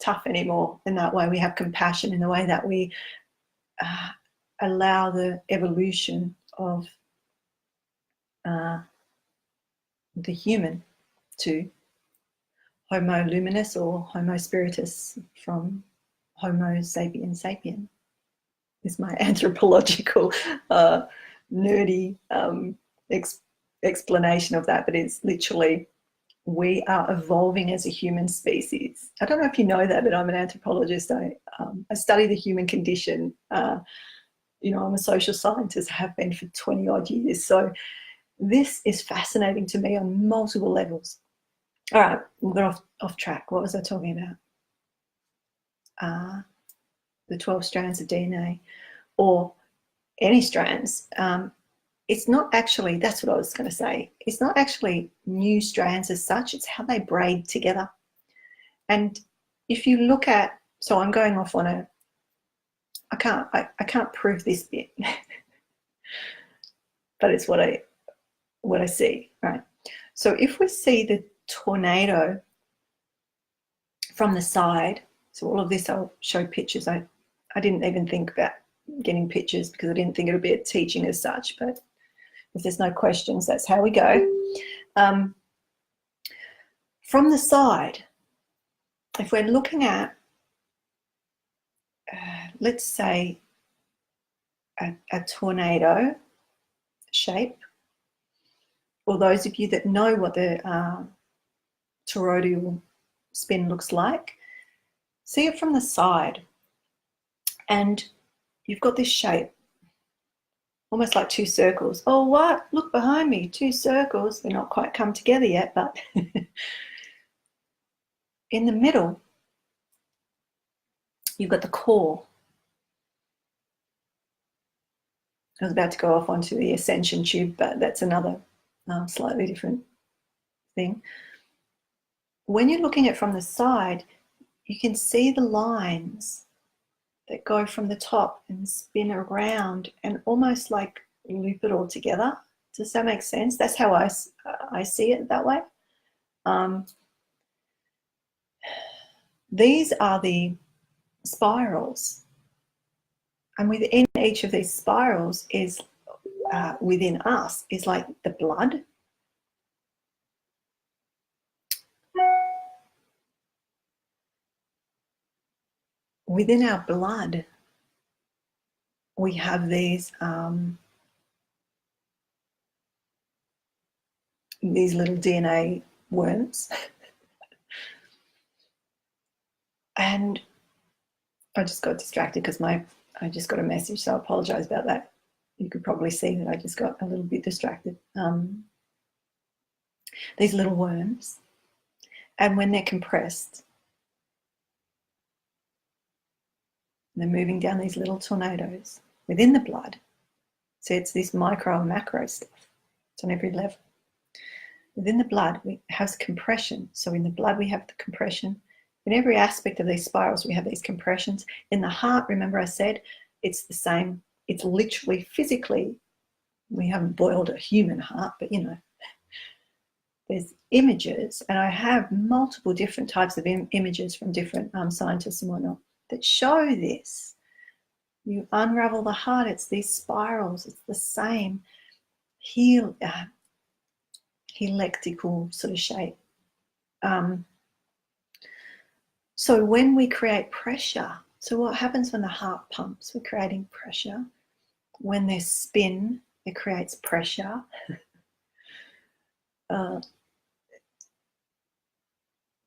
tough anymore in that way. We have compassion in the way that we allow the evolution of the human to Homo luminous or Homo spiritus from Homo sapien sapien. Is my anthropological nerdy explanation of that, but it's literally we are evolving as a human species. I don't know if you know that, but I'm an anthropologist. I study the human condition. You know, I'm a social scientist, have been for 20 odd years. So this is fascinating to me on multiple levels. All right, we'll get off track. What was I talking about? The 12 strands of DNA or any strands. It's not actually, that's what I was going to say. It's not actually new strands as such. It's how they braid together. And if you look at, so I'm going off on a, I can't prove this bit, but it's what I see, right? So if we see the tornado from the side, so all of this I'll show pictures. I didn't even think about getting pictures because I didn't think it would be a teaching as such, but if there's no questions, that's how we go. From the side, if we're looking at, let's say, a tornado shape, or those of you that know what the toroidal spin looks like, see it from the side, and you've got this shape, almost like two circles. Oh, what? Look behind me, two circles. They're not quite come together yet, but in the middle, you've got the core. I was about to go off onto the ascension tube, but that's another slightly different thing. When you're looking at it from the side, you can see the lines that go from the top and spin around and almost like loop it all together. Does that make sense? That's how I see it that way. These are the spirals. And within each of these spirals is, within us, is like the blood. Within our blood, we have these little DNA worms. And I just got distracted because I just got a message, so I apologize about that. You could probably see that I just got a little bit distracted. These little worms, and when they're compressed, they're moving down these little tornadoes within the blood. So it's this micro and macro stuff. It's on every level. Within the blood, we have compression. So in the blood, we have the compression. In every aspect of these spirals, we have these compressions. In the heart, remember I said, it's the same. It's literally physically, we haven't boiled a human heart, but you know, there's images, and I have multiple different types of images from different scientists and whatnot that show this. You unravel the heart, it's these spirals, it's the same helical sort of shape. So when we create pressure, so what happens when the heart pumps? We're creating pressure. When there's spin, it creates pressure.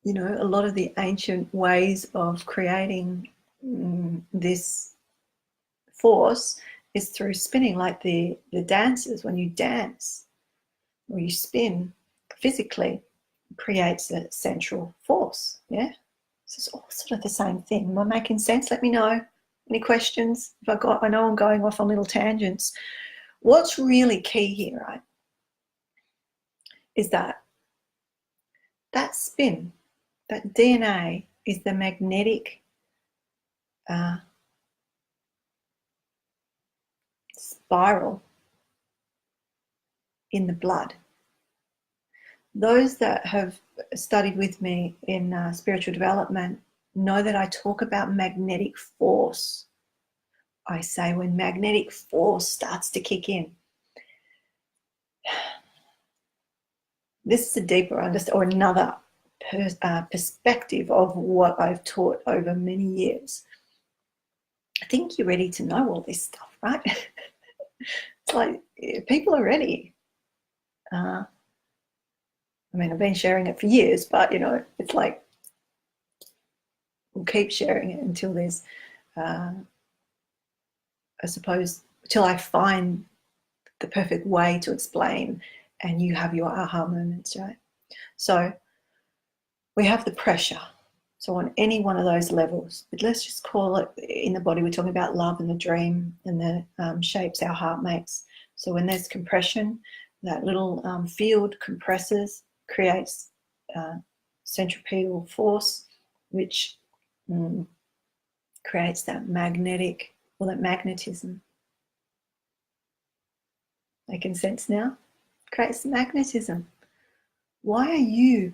You know, a lot of the ancient ways of creating this force is through spinning, like the dancers. When you dance or you spin physically, it creates a central force. Yeah, so it's all sort of the same thing. Am I making sense? Let me know. Any questions? I know I'm going off on little tangents. What's really key here, right, is that spin, that DNA is the magnetic spiral in the blood. Those that have studied with me in spiritual development know that I talk about magnetic force. I say when magnetic force starts to kick in. This is a deeper understanding, or another perspective of what I've taught over many years. I think you're ready to know all this stuff, right? It's like people are ready. I mean, I've been sharing it for years, but you know, it's like we'll keep sharing it until there's, I suppose, till I find the perfect way to explain and you have your aha moments, right? So we have the pressure. So on any one of those levels, but let's just call it in the body, we're talking about love and the dream and the shapes our heart makes. So when there's compression, that little field compresses, creates centripetal force, which creates that magnetic, or that magnetism. Making sense now? Creates magnetism. Why are you,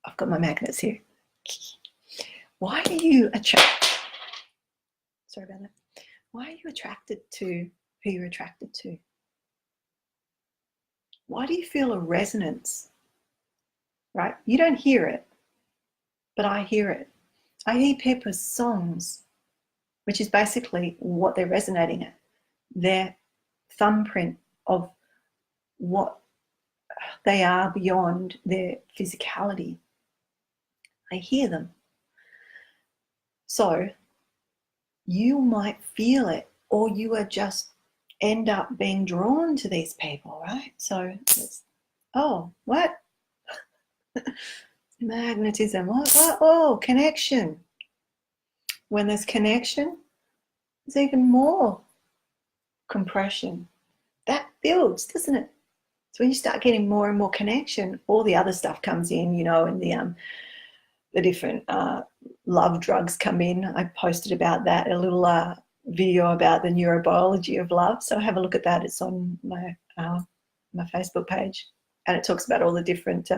I've got my magnets here. Why are you attracted? Sorry about that. Why are you attracted to who you're attracted to? Why do you feel a resonance? Right? You don't hear it, but I hear it. I hear people's songs, which is basically what they're resonating at. Their thumbprint of what they are beyond their physicality. I hear them. So you might feel it, or you are just end up being drawn to these people, right? So it's, oh, what? Magnetism, what? Oh, connection. When there's connection, there's even more compression. That builds, doesn't it? So when you start getting more and more connection, all the other stuff comes in, you know, and the different love drugs come in. I posted about that, a little video about the neurobiology of love. So have a look at that. It's on my Facebook page, and it talks about all the different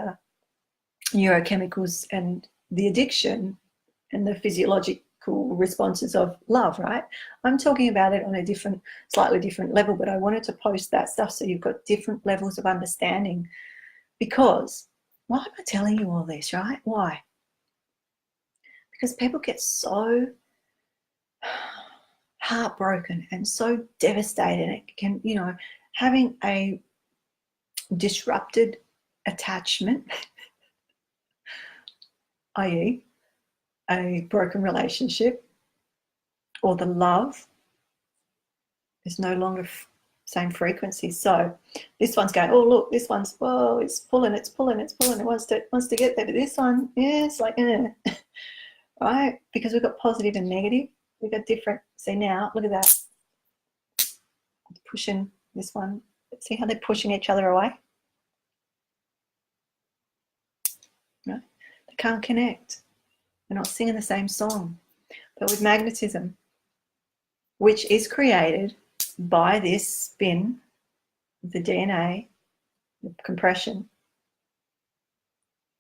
neurochemicals and the addiction and the physiological responses of love, right? I'm talking about it on a different, slightly different level, but I wanted to post that stuff so you've got different levels of understanding. Because why am I telling you all this, right? Why? Because people get so heartbroken and so devastated. It can, you know, having a disrupted attachment, i.e., a broken relationship, or the love is no longer same frequency. So this one's going, oh look, this one's, whoa, it's pulling, it wants to get there, but this one, yeah, it's like, right? Because we've got positive and negative, we've got different. See now, look at that, pushing this one. See how they're pushing each other away, right? They can't connect. We're not singing the same song. But with magnetism, which is created by this spin, the DNA, the compression,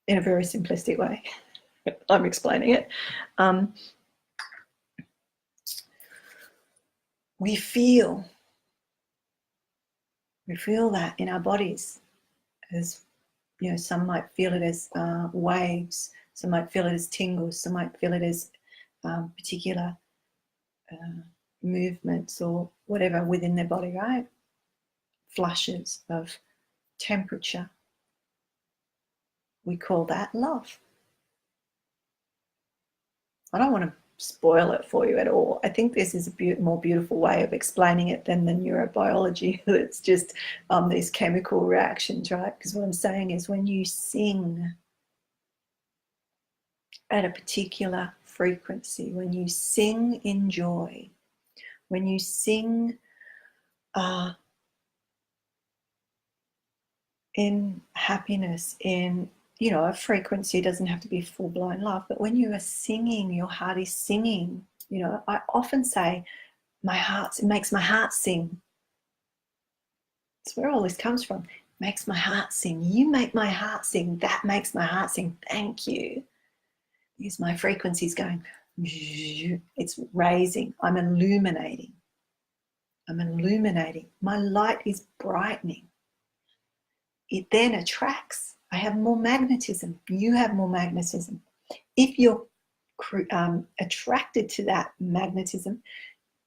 in a very simplistic way, I'm explaining it, we feel that in our bodies, as you know, some might feel it as waves, some might feel it as tingles, some might feel it as particular movements or whatever within their body, right? Flushes of temperature. We call that love. I don't want to spoil it for you at all. I think this is a more beautiful way of explaining it than the neurobiology. It's just these chemical reactions, right? Because what I'm saying is when you sing at a particular frequency, when you sing in joy, when you sing in happiness, in, you know, a frequency doesn't have to be full-blown love, but when you are singing, your heart is singing. You know, I often say, it makes my heart sing. That's where all this comes from. It makes my heart sing. You make my heart sing. That makes my heart sing. Thank you. Because my frequency is going, it's raising. I'm illuminating. I'm illuminating. My light is brightening. It then attracts. I have more magnetism. You have more magnetism. If you're attracted to that magnetism,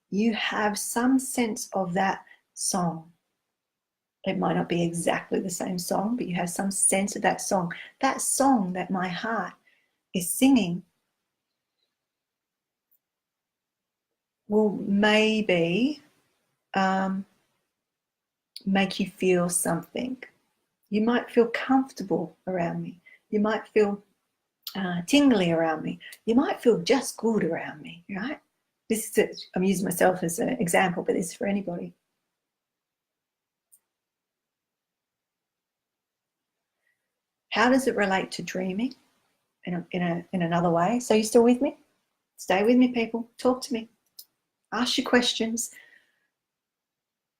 you have some sense of that song. It might not be exactly the same song, but you have some sense of that song. That song that my heart is singing will maybe make you feel something. You might feel comfortable around me. You might feel tingly around me. You might feel just good around me, right? This is I'm using myself as an example, but this is for anybody. How does it relate to dreaming in another way? So you still with me? Stay with me, people. Talk to me. Ask your questions,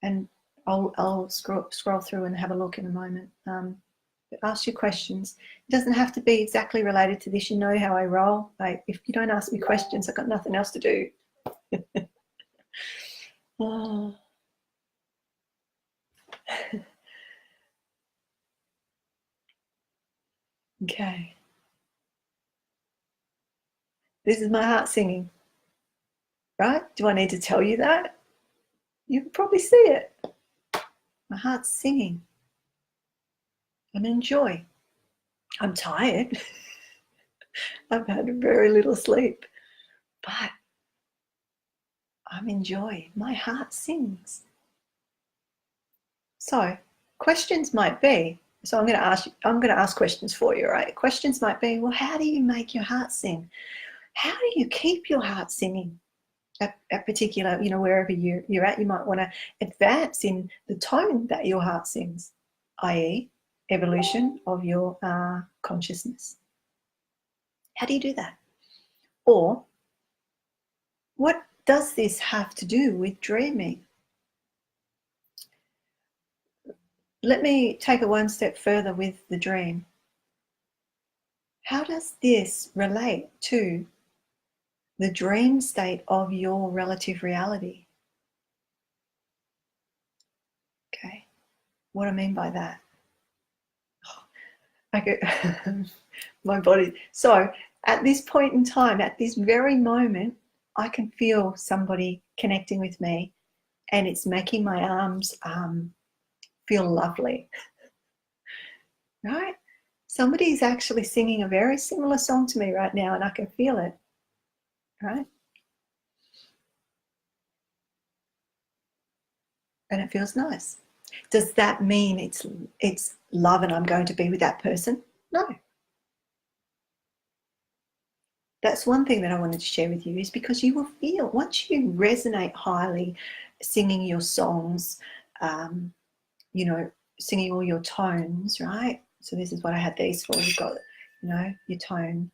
and I'll scroll through and have a look in a moment. Ask your questions. It doesn't have to be exactly related to this. You know how I roll. If you don't ask me questions, I've got nothing else to do. Oh. Okay. This is my heart singing, right? Do I need to tell you that? You can probably see it. My heart's singing. I'm in joy. I'm tired. I've had very little sleep, but I'm in joy. My heart sings. So questions might be, so I'm going to ask questions for you, right? Questions might be, well, how do you make your heart sing? How do you keep your heart singing at particular, you know, wherever you're at? You might want to advance in the tone that your heart sings, i.e. evolution of your consciousness. How do you do that? Or what does this have to do with dreaming? Let me take it one step further with the dream. How does this relate to the dream state of your relative reality? Okay, what do I mean by that? Okay, my body. So at this point in time, at this very moment, I can feel somebody connecting with me, and it's making my arms feel lovely, right? Somebody's actually singing a very similar song to me right now, and I can feel it, right? And it feels nice. Does that mean it's love and I'm going to be with that person? No. That's one thing that I wanted to share with you, is because you will feel, once you resonate highly, singing your songs, you know, singing all your tones, right? So this is what I had these for. You've got, you know, your tone.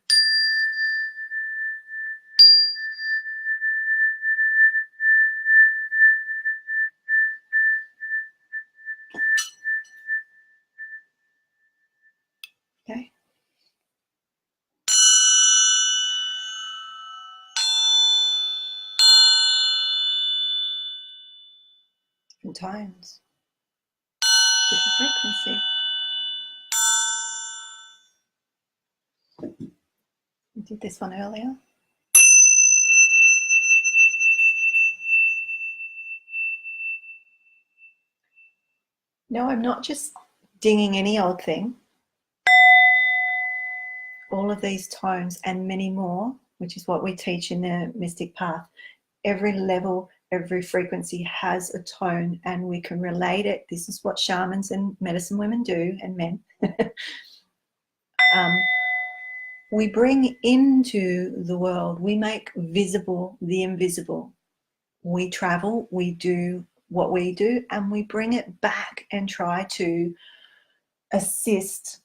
different tones, different frequency. I did this one earlier. No, I'm not just dinging any old thing. All of these tones and many more, which is what we teach in the Mystic Path. Every level, every frequency has a tone, and we can relate it. This is what shamans and medicine women do, and men. We bring into the world, we make visible the invisible. We travel, we do what we do, and we bring it back and try to assist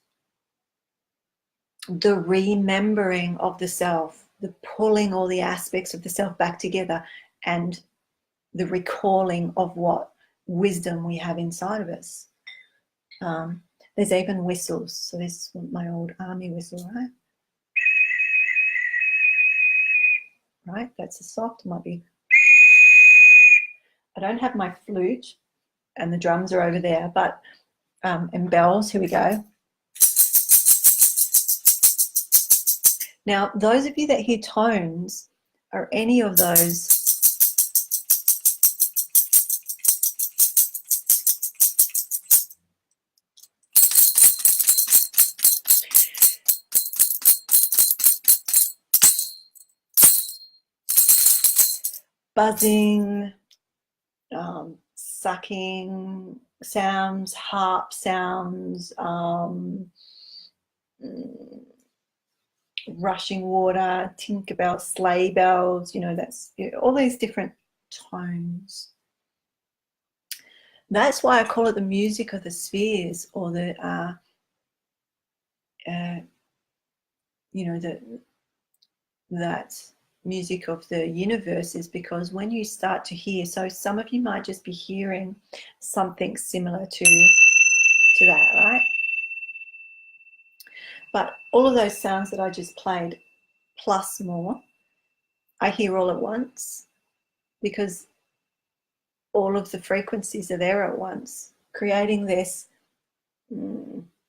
the remembering of the self, the pulling all the aspects of the self back together, and the recalling of what wisdom we have inside of us. There's even whistles. So this is my old army whistle, right? Right, that's a soft, might be. I don't have my flute, and the drums are over there, but, and bells, here we go. Now, those of you that hear tones, are any of those buzzing, sucking sounds, harp sounds, rushing water, Tinkerbell, sleigh bells, you know, that's all these different tones. That's why I call it the music of the spheres, or the, you know, that music of the universe, is because when you start to hear, so some of you might just be hearing something similar to that, right? But all of those sounds that I just played, plus more, I hear all at once, because all of the frequencies are there at once, creating this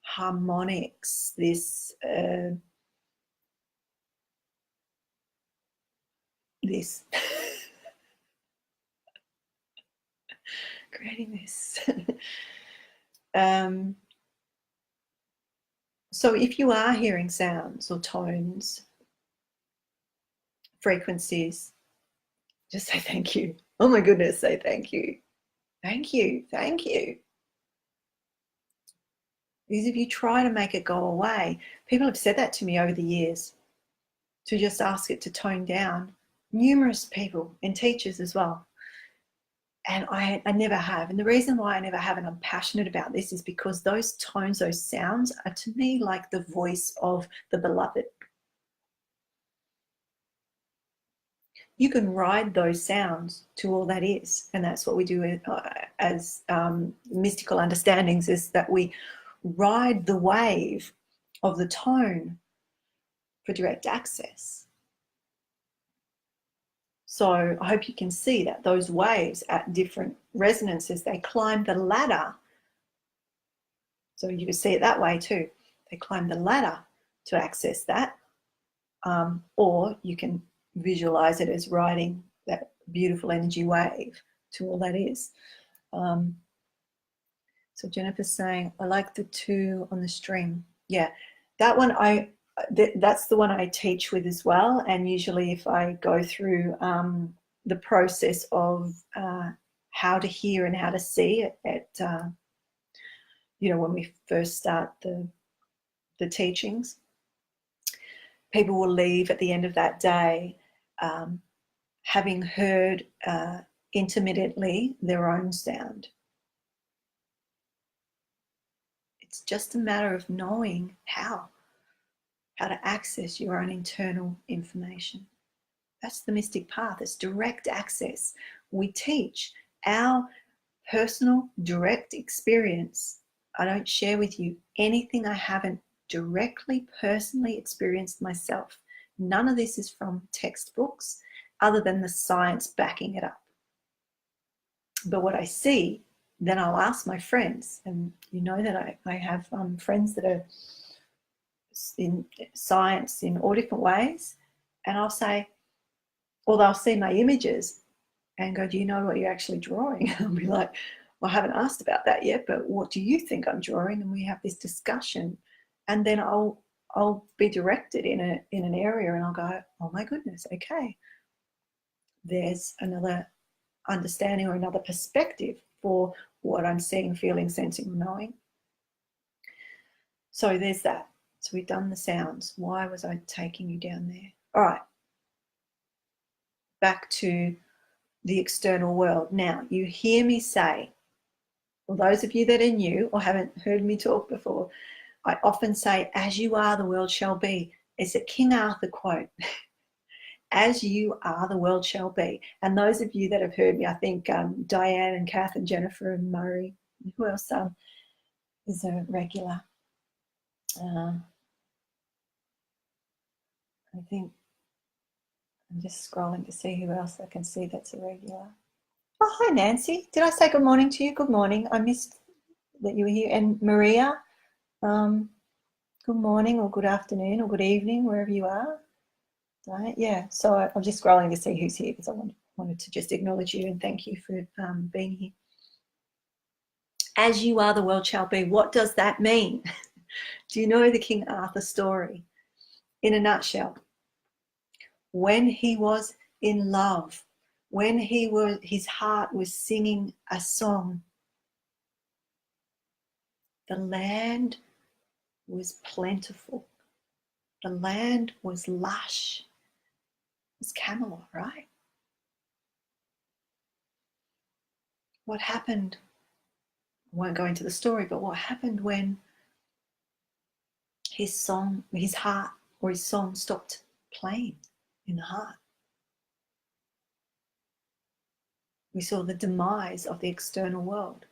harmonics, this this creating this. So if you are hearing sounds or tones, frequencies, just say thank you. Oh my goodness, say thank you. Thank you, thank you. Because if you try to make it go away, people have said that to me over the years, to just ask it to tone down. Numerous people and teachers as well. And I never have. And the reason why I never have, and I'm passionate about this, is because those tones, those sounds are to me like the voice of the beloved. You can ride those sounds to all that is. And that's what we do as mystical understandings, is that we ride the wave of the tone for direct access. So I hope you can see that those waves at different resonances, they climb the ladder. So you can see it that way too. They climb the ladder to access that. Or you can visualize it as riding that beautiful energy wave to all that is. So Jennifer's saying, I like the 2 on the string. Yeah, that one that's the one I teach with as well. And usually if I go through the process of how to hear and how to see at you know, when we first start the teachings, people will leave at the end of that day having heard intermittently their own sound. It's just a matter of knowing how to access your own internal information. That's the mystic path. It's direct access. We teach our personal direct experience. I don't share with you anything I haven't directly, personally experienced myself. None of this is from textbooks other than the science backing it up. But what I see, then I'll ask my friends, and you know that I have friends that are in science in all different ways, and I'll say, or they'll see my images and go, do you know what you're actually drawing? I'll be like, well, I haven't asked about that yet, but what do you think I'm drawing? And we have this discussion, and then I'll be directed in an area, and I'll go, oh my goodness, okay, there's another understanding or another perspective for what I'm seeing, feeling, sensing, or knowing. So there's that. So we've done the sounds. Why was I taking you down there? All right, back to the external world. Now, you hear me say, for those of you that are new or haven't heard me talk before, I often say, as you are, the world shall be. It's a King Arthur quote. As you are, the world shall be. And those of you that have heard me, I think Diane and Kath and Jennifer and Murray, who else is a regular? I think I'm just scrolling to see who else I can see that's a regular. Oh, hi, Nancy. Did I say good morning to you? Good morning. I missed that you were here. And Maria, good morning or good afternoon or good evening, wherever you are. Right? Yeah. So I'm just scrolling to see who's here because I wanted to just acknowledge you and thank you for being here. As you are, the world shall be. What does that mean? Do you know the King Arthur story? In a nutshell, when he was in love, when his heart was singing a song, the land was plentiful. The land was lush. It was Camelot, right? What happened? I won't go into the story, but what happened when his heart or his song stopped playing in the heart? We saw the demise of the external world.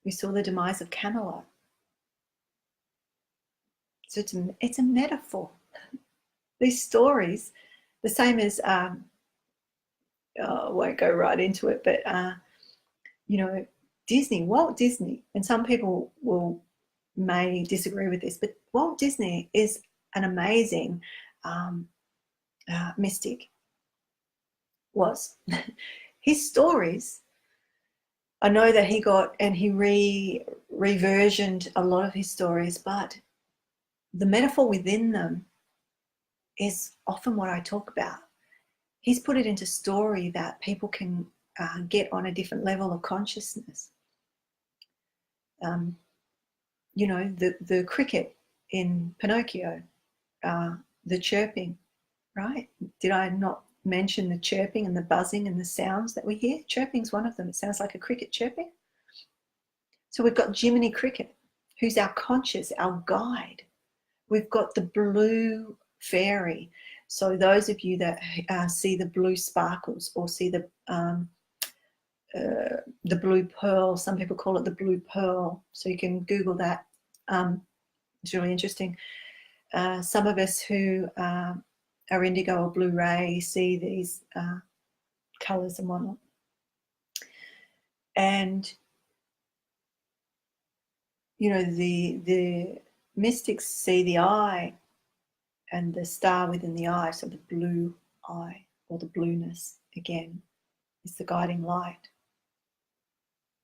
We saw the demise of Camelot. So it's a metaphor. These stories, the same as, I won't go right into it, but, Disney, Walt Disney, and some people may disagree with this, but Walt Disney is an amazing mystic. Was. His stories, I know that he got, and he reversioned a lot of his stories, but the metaphor within them is often what I talk about. He's put it into story that people can get on a different level of consciousness. The cricket in Pinocchio, the chirping, right? Did I not mention the chirping and the buzzing and the sounds that we hear? Chirping's one of them. It sounds like a cricket chirping. So we've got Jiminy Cricket, who's our conscious, our guide. We've got the blue fairy. So those of you that see the blue sparkles or see the blue pearl, some people call it the blue pearl. So you can Google that. It's really interesting. Some of us who are indigo or blue ray see these colours and whatnot. And, the mystics see the eye and the star within the eye, so the blue eye or the blueness again is the guiding light.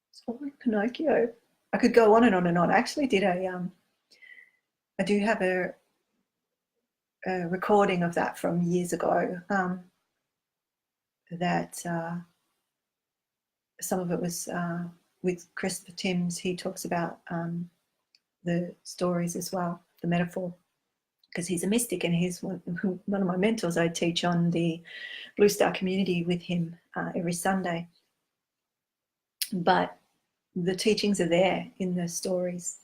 It's all in Pinocchio. I could go on and on and on. I actually did I do have a recording of that from years ago that some of it was with Christopher Timms. He talks about the stories as well, the metaphor, because he's a mystic and he's one of my mentors. I teach on the Blue Star community with him every Sunday. But the teachings are there in the stories,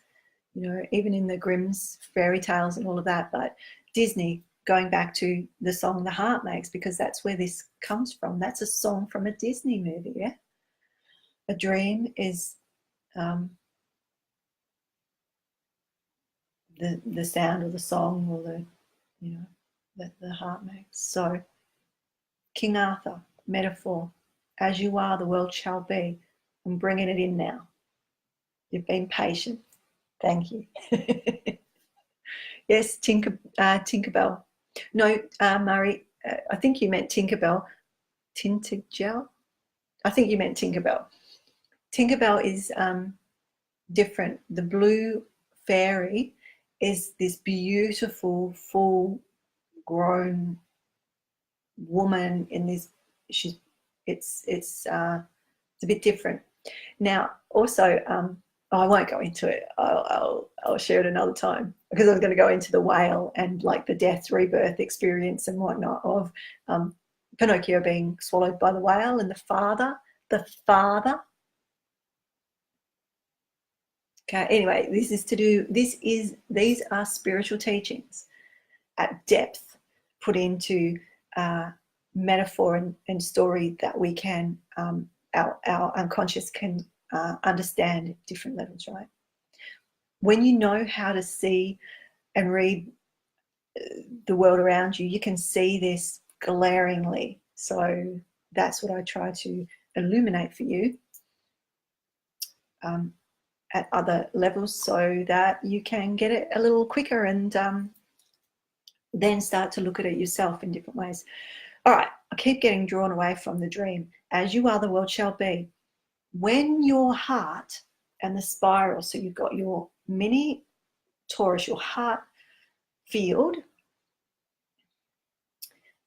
even in the Grimm's fairy tales and all of that. But Disney, going back to the song The Heart Makes, because that's where this comes from. That's a song from a Disney movie, yeah? A dream is the sound of the song or that the heart makes. So King Arthur, metaphor, As you are, the world shall be. I'm bringing it in now. You've been patient. Thank you. Yes, Tinkerbell. No, Murray, I think you meant Tinkerbell. Tintergel? I think you meant Tinkerbell. Tinkerbell is different. The blue fairy is this beautiful, full-grown woman in this. It's a bit different. Now, also, I won't go into it. I'll share it another time, because I was going to go into the whale and like the death rebirth experience and whatnot of Pinocchio being swallowed by the whale, and the father. Okay. Anyway, these are spiritual teachings at depth, put into metaphor and story that we can our unconscious can understand at different levels, right? When you know how to see and read the world around you, you can see this glaringly. So that's what I try to illuminate for you at other levels, so that you can get it a little quicker and then start to look at it yourself in different ways. All right, I keep getting drawn away from the dream. As you are, the world shall be. When your heart and the spiral, so you've got your mini torus, your heart field,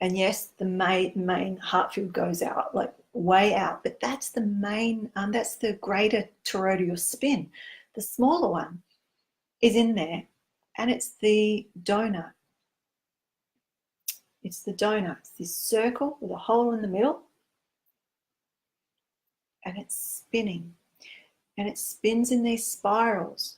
and yes, the main heart field goes out, like way out, but that's the main, that's the greater toroidal spin. The smaller one is in there, and it's the donut. It's the donut. It's this circle with a hole in the middle, and it's spinning, and it spins in these spirals,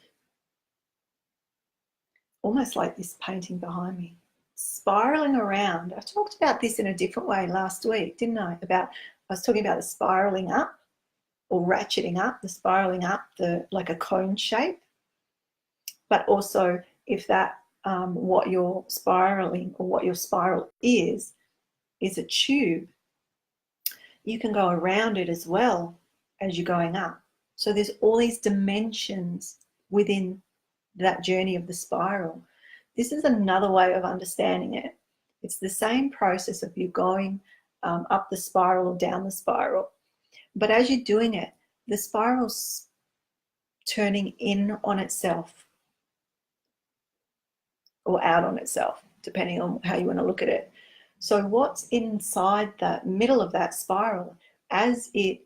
almost like this painting behind me, spiraling around. I talked about this in a different way last week, didn't I? I was talking about the spiraling up or ratcheting up, the spiraling up, like a cone shape. But also, if that what you're spiraling, or what your spiral is a tube, you can go around it as well as you're going up. So there's all these dimensions within that journey of the spiral. This is another way of understanding it. It's the same process of you going up the spiral or down the spiral. But as you're doing it, the spiral's turning in on itself or out on itself, depending on how you want to look at it. So what's inside the middle of that spiral, as it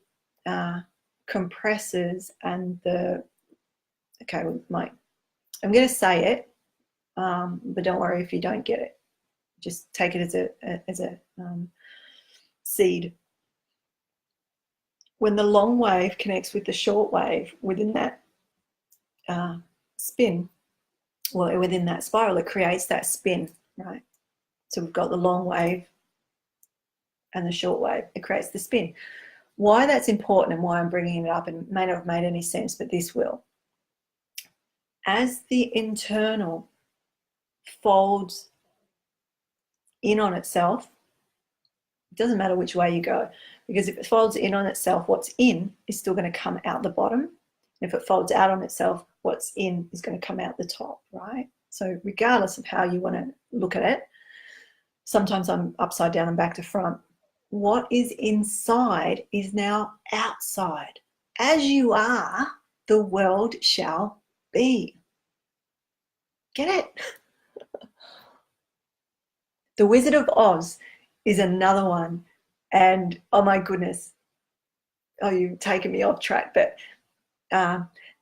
compresses, and I'm going to say it, but don't worry if you don't get it. Just take it as a seed. When the long wave connects with the short wave within that spin, well, within that spiral, it creates that spin, right? So we've got the long wave and the short wave. It creates the spin. Why that's important and why I'm bringing it up, and it may not have made any sense, but this will. As the internal folds in on itself, it doesn't matter which way you go, because if it folds in on itself, what's in is still going to come out the bottom. If it folds out on itself, what's in is going to come out the top, right? So regardless of how you want to look at it, sometimes I'm upside down and back to front. What is inside is now outside. As you are, the world shall be. Get it? The Wizard of Oz is another one. And oh my goodness, you've taken me off track, but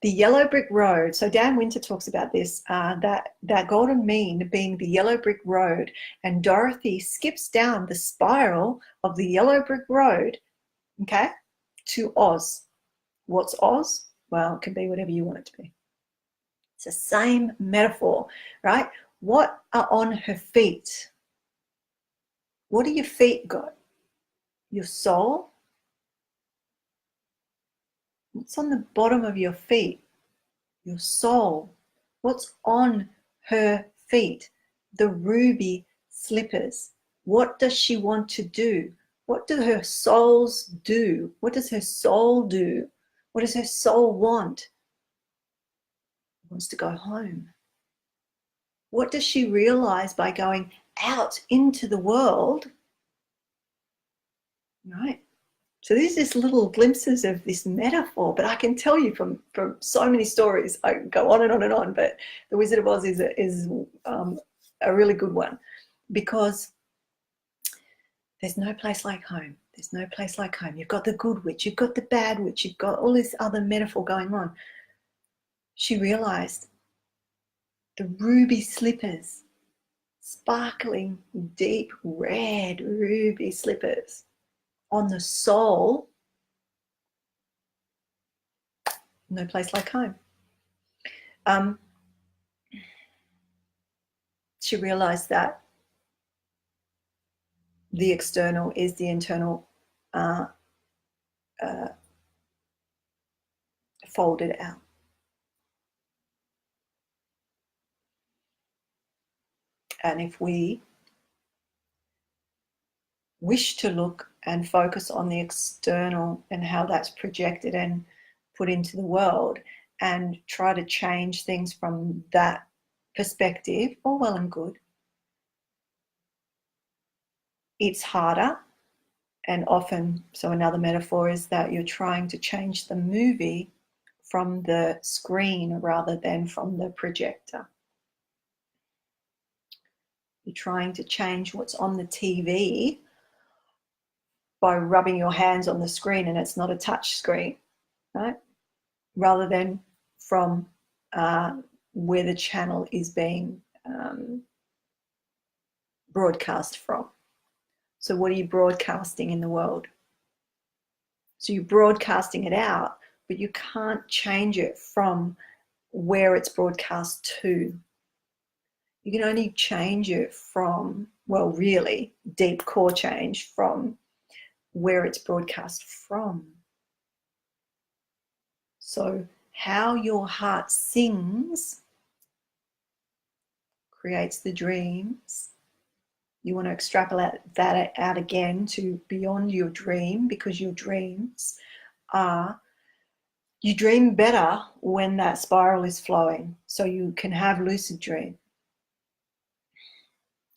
the yellow brick road. So Dan Winter talks about this, that golden mean being the yellow brick road, and Dorothy skips down the spiral of the yellow brick road, okay, to Oz. What's Oz? Well, it can be whatever you want it to be. It's the same metaphor, right? What are on her feet? What do your feet got? Your soul? What's on the bottom of your feet? Your soul. What's on her feet? The ruby slippers. What does she want to do? What do her souls do? What does her soul do? What does her soul want? It wants to go home. What does she realize by going out into the world? Right? So these are just little glimpses of this metaphor, but I can tell you from so many stories. I go on and on and on, but The Wizard of Oz is a really good one, because there's no place like home. There's no place like home. You've got the good witch, you've got the bad witch, you've got all this other metaphor going on. She realized the ruby slippers, sparkling, deep red ruby slippers on the soul. No place like home. She realized that the external is the internal folded out. And if we wish to look and focus on the external and how that's projected and put into the world, and try to change things from that perspective, all well and good. It's harder, and often, so another metaphor is that you're trying to change the movie from the screen rather than from the projector. You're trying to change what's on the TV by rubbing your hands on the screen, and it's not a touch screen, right? Rather than from where the channel is being broadcast from. So what are you broadcasting in the world? So you're broadcasting it out, but you can't change it from where it's broadcast to. You can only change it from, well, really deep core change from where it's broadcast from. So how your heart sings creates the dreams. You want to extrapolate that out again to beyond your dream, because your dreams are, you dream better when that spiral is flowing. So you can have lucid dreams.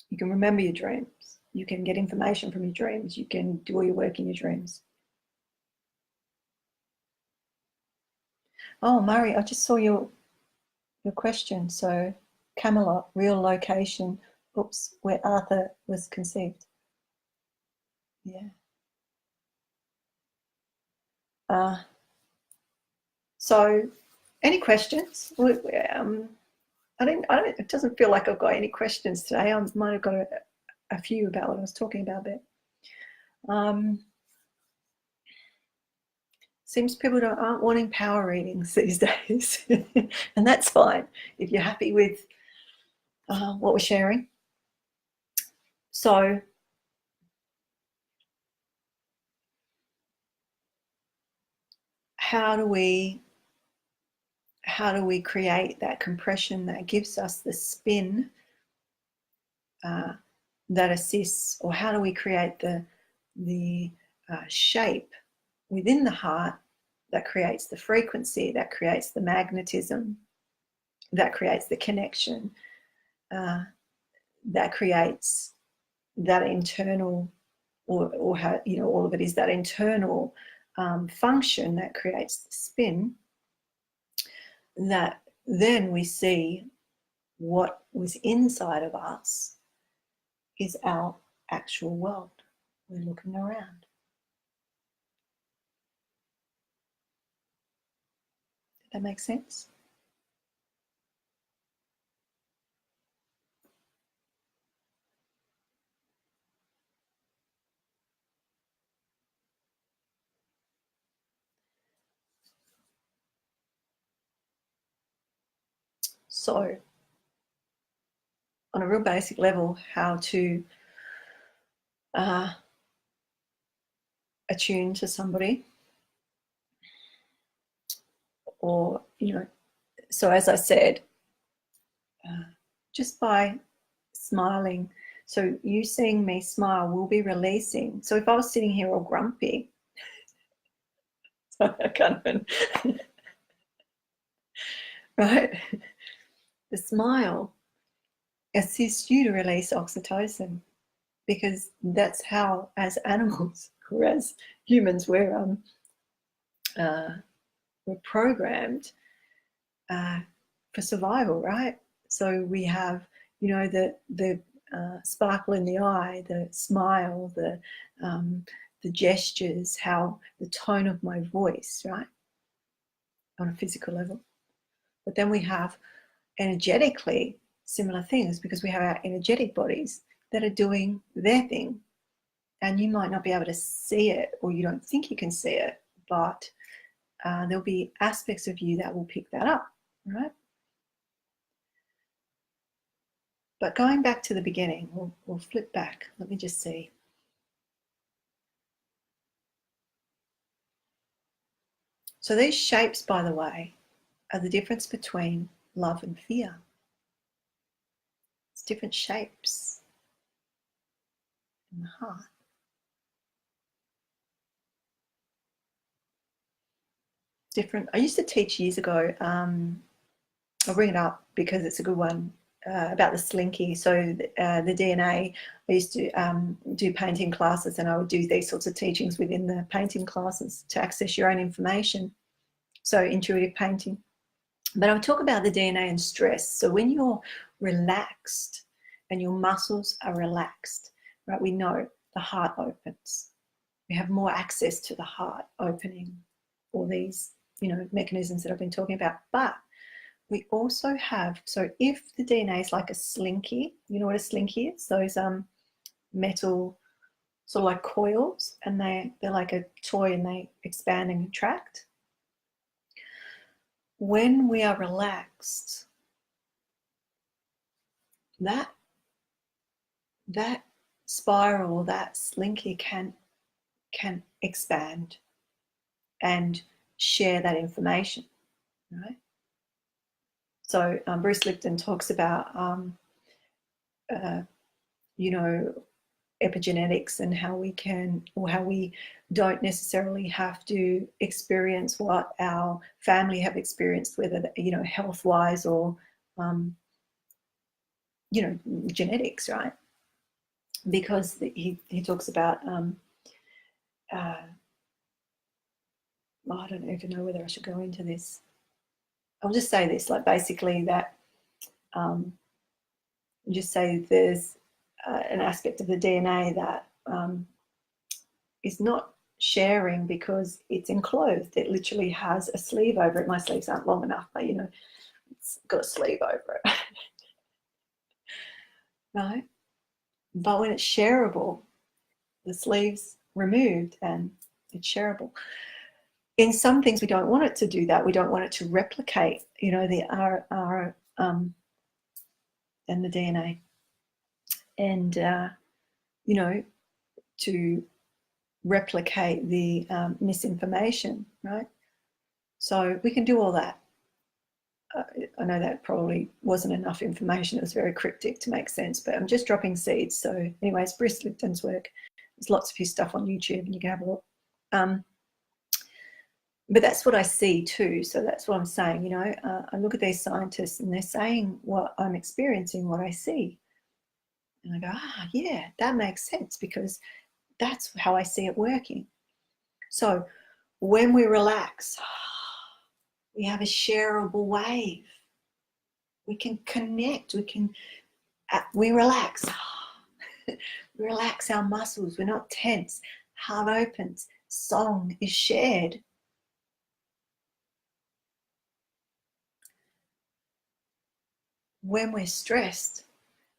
You can remember your dreams. You can get information from your dreams. You can do all your work in your dreams. Oh, Murray, I just saw your question. So Camelot, real location, oops, where Arthur was conceived. Yeah. So any questions? It doesn't feel like I've got any questions today. I might have got a few about what I was talking about there. Seems people aren't wanting power readings these days, and that's fine if you're happy with what we're sharing. So how do we create that compression that gives us the spin that assists, or how do we create the shape within the heart that creates the frequency, that creates the magnetism, that creates the connection, that creates that internal, or how, all of it is that internal function that creates the spin, that then we see what was inside of us is our actual world. We're looking around. Did that make sense? So, on a real basic level, how to attune to somebody, or, so as I said, just by smiling, So you seeing me smile will be releasing. So if I was sitting here all grumpy, I can't even, right? The smile assists you to release oxytocin, because that's how, as animals or as humans, we're programmed for survival, right? So we have, you know, the sparkle in the eye, the smile, the gestures, how the tone of my voice, right, on a physical level. But then we have energetically similar things, because we have our energetic bodies that are doing their thing, and you might not be able to see it, or you don't think you can see it, but there'll be aspects of you that will pick that up, right? But going back to the beginning, we'll flip back. Let me just see. So these shapes, by the way, are the difference between love and fear. It's different shapes in the heart. Different. I used to teach years ago. I'll bring it up because it's a good one, about the slinky. So the DNA. I used to do painting classes, and I would do these sorts of teachings within the painting classes to access your own information. So intuitive painting. But I'll talk about the DNA and stress. So when you're relaxed and your muscles are relaxed, right, we know the heart opens. We have more access to the heart opening, all these, you know, mechanisms that I've been talking about. But we also have, so if the DNA is like a slinky, you know what a slinky is? Those metal sort of like coils, and they're like a toy, and they expand and contract. When we are relaxed, that spiral, that slinky can expand and share that information, right? So Bruce Lipton talks about, you know, epigenetics, and how we can, or how we don't necessarily have to experience what our family have experienced, whether, you know, health-wise or, you know, genetics, right? Because he talks about, I don't even know whether I should go into this. I'll just say this, like basically that, just say there's an aspect of the DNA that is not sharing because it's enclothed. It literally has a sleeve over it. My sleeves aren't long enough, but you know, it's got a sleeve over it. Right? But when it's shareable, the sleeve's removed and it's shareable. In some things, we don't want it to do that. We don't want it to replicate, you know, the R and the DNA, and you know, to replicate the misinformation, right? So we can do all that. I know that probably wasn't enough information. It was very cryptic to make sense, but I'm just dropping seeds. So anyways, Bruce Lipton's work, there's lots of his stuff on YouTube, and you can have a look. But that's what I see too. So that's what I'm saying, you know, I look at these scientists and they're saying what I'm experiencing, what I see. And I go, yeah, that makes sense, because that's how I see it working. So when we relax, we have a shareable wave. We can connect, we relax. We relax our muscles, we're not tense, heart opens, song is shared. When we're stressed,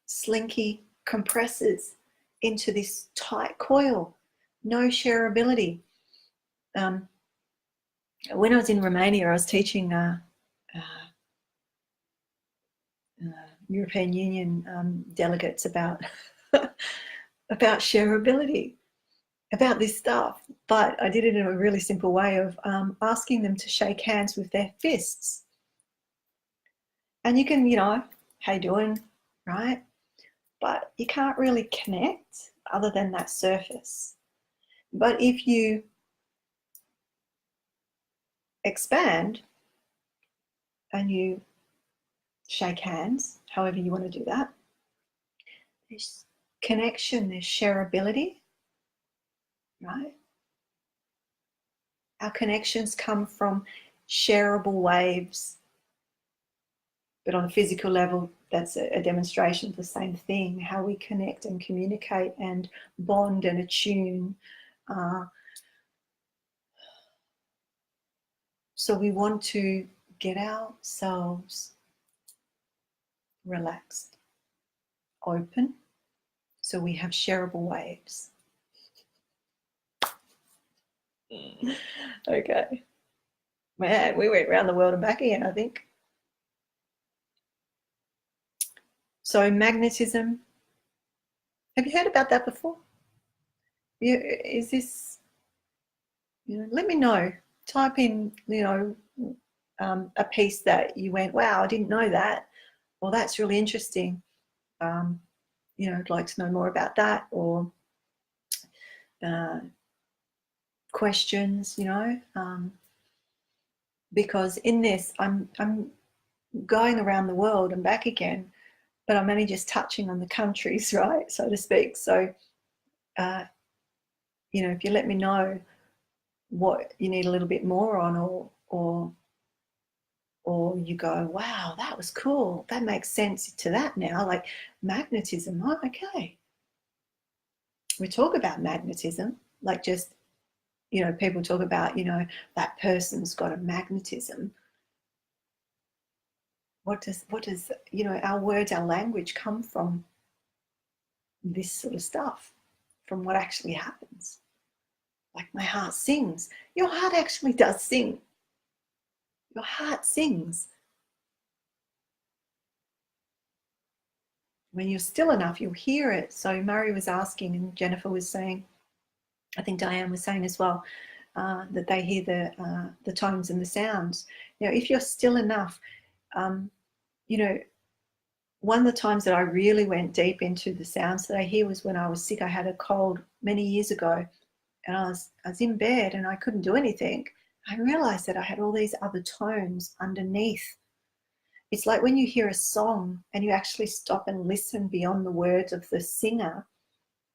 slinky compresses into this tight coil, no shareability. When I was in Romania, I was teaching European Union delegates about about shareability, about this stuff, but I did it in a really simple way of asking them to shake hands with their fists. And you can, you know, how you doing, right? but you can't really connect other than that surface. But if you expand and you shake hands, however you want to do that, there's connection, there's shareability, right? Our connections come from shareable waves. But on a physical level, that's a demonstration of the same thing, how we connect and communicate and bond and attune. So we want to get ourselves relaxed, open, so we have shareable waves. Okay. Man, we went around the world and back again, I think. So magnetism, have you heard about that before? Is this, let me know. Type in, a piece that you went, wow, I didn't know that. Well, that's really interesting. I'd like to know more about that, or questions, because in this, I'm going around the world and back again, but I'm only just touching on the countries, right, so to speak. So, if you let me know what you need a little bit more on, or you go, wow, that was cool, that makes sense to that now, like magnetism. Oh, okay. We talk about magnetism, like just, people talk about, that person's got a magnetism. What does, our words, our language come from this sort of stuff, from what actually happens. Like my heart sings. Your heart actually does sing. Your heart sings. When you're still enough, you'll hear it. So Murray was asking, and Jennifer was saying, I think Diane was saying as well, that they hear the tones and the sounds. If you're still enough, one of the times that I really went deep into the sounds that I hear was when I was sick. I had a cold many years ago, and I was in bed and I couldn't do anything. I realized that I had all these other tones underneath. It's like when you hear a song and you actually stop and listen beyond the words of the singer,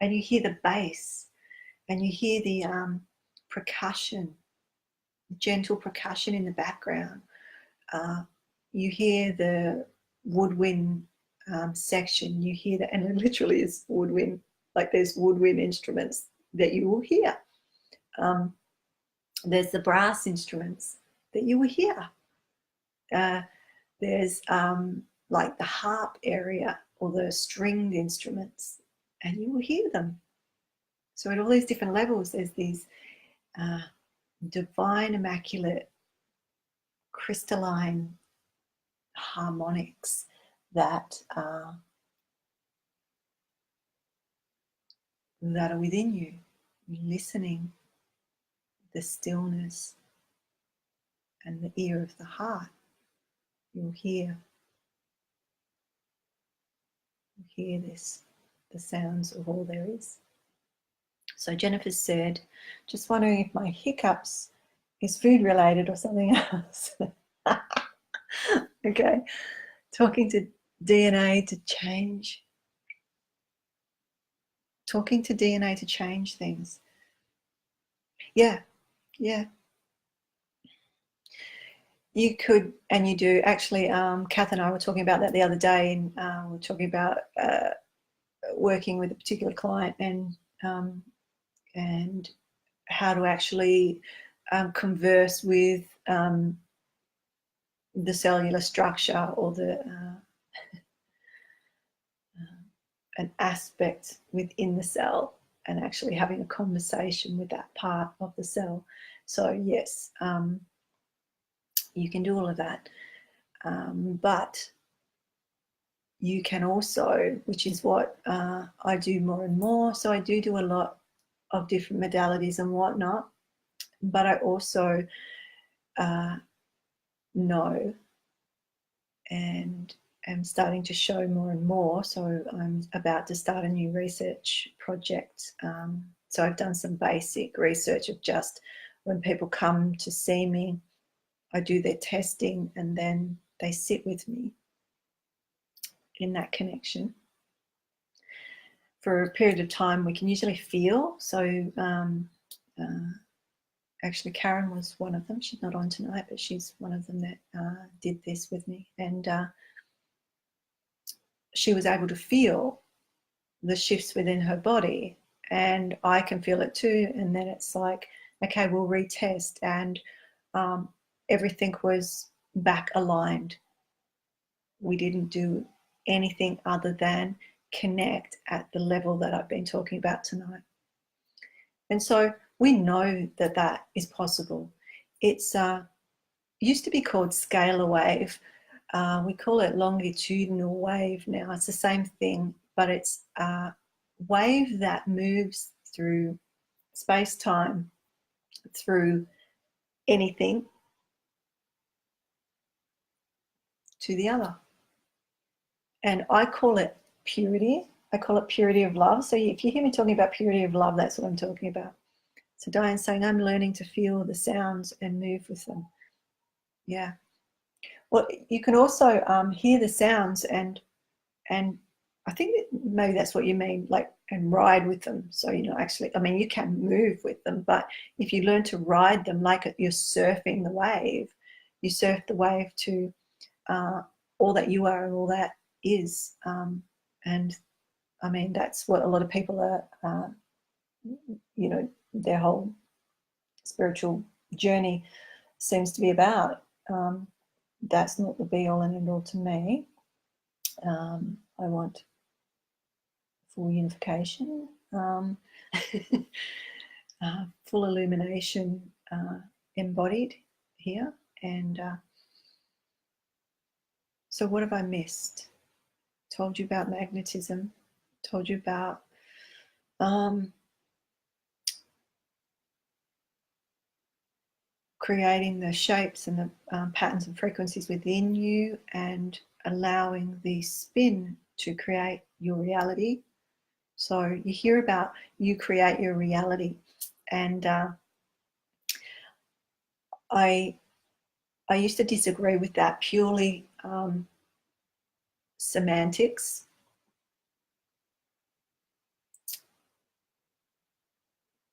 and you hear the bass, and you hear the percussion, gentle percussion in the background. You hear the woodwind section. You hear that, and it literally is woodwind. Like there's woodwind instruments that you will hear. There's the brass instruments that you will hear. There's like the harp area or the stringed instruments, and you will hear them. So at all these different levels, there's these divine, immaculate, crystalline harmonics that are within you. You're listening, the stillness and the ear of the heart. You'll hear this, the sounds of all there is. So Jennifer said, just wondering if my hiccups is food related or something else. Okay, talking to DNA to change. Talking to DNA to change things. Yeah. You could, and you do. Actually, Kath and I were talking about that the other day, and we were talking about working with a particular client and how to actually converse with the cellular structure or an aspect within the cell, and actually having a conversation with that part of the cell. So yes, you can do all of that, but you can also, which is what I do more and more, so I do a lot of different modalities and whatnot, but I also know and am starting to show more and more. So I'm about to start a new research project. So I've done some basic research of just when people come to see me, I do their testing and then they sit with me in that connection. For a period of time, we can usually feel. So actually, Karen was one of them. She's not on tonight, but she's one of them that did this with me. And she was able to feel the shifts within her body, and I can feel it too. And then it's like, okay, we'll retest, and everything was back aligned. We didn't do anything other than connect at the level that I've been talking about tonight. And so we know that that is possible. It's used to be called scalar wave. We call it longitudinal wave now. It's the same thing, but it's a wave that moves through space-time, through anything to the other. And I call it purity. I call it purity of love. So if you hear me talking about purity of love, that's what I'm talking about. So Diane's saying, I'm learning to feel the sounds and move with them. Yeah. Well, you can also hear the sounds and I think that maybe that's what you mean, like, and ride with them. So, you know, actually, I mean, you can move with them, but if you learn to ride them like you're surfing the wave, you surf the wave to all that you are and all that is. And I mean, that's what a lot of people are, you know, their whole spiritual journey seems to be about. That's not the be all and end all to me. I want full unification, full illumination embodied here. And so what have I missed? Told you about magnetism, told you about creating the shapes and the patterns and frequencies within you and allowing the spin to create your reality. So you hear about you create your reality. And I used to disagree with that, purely semantics.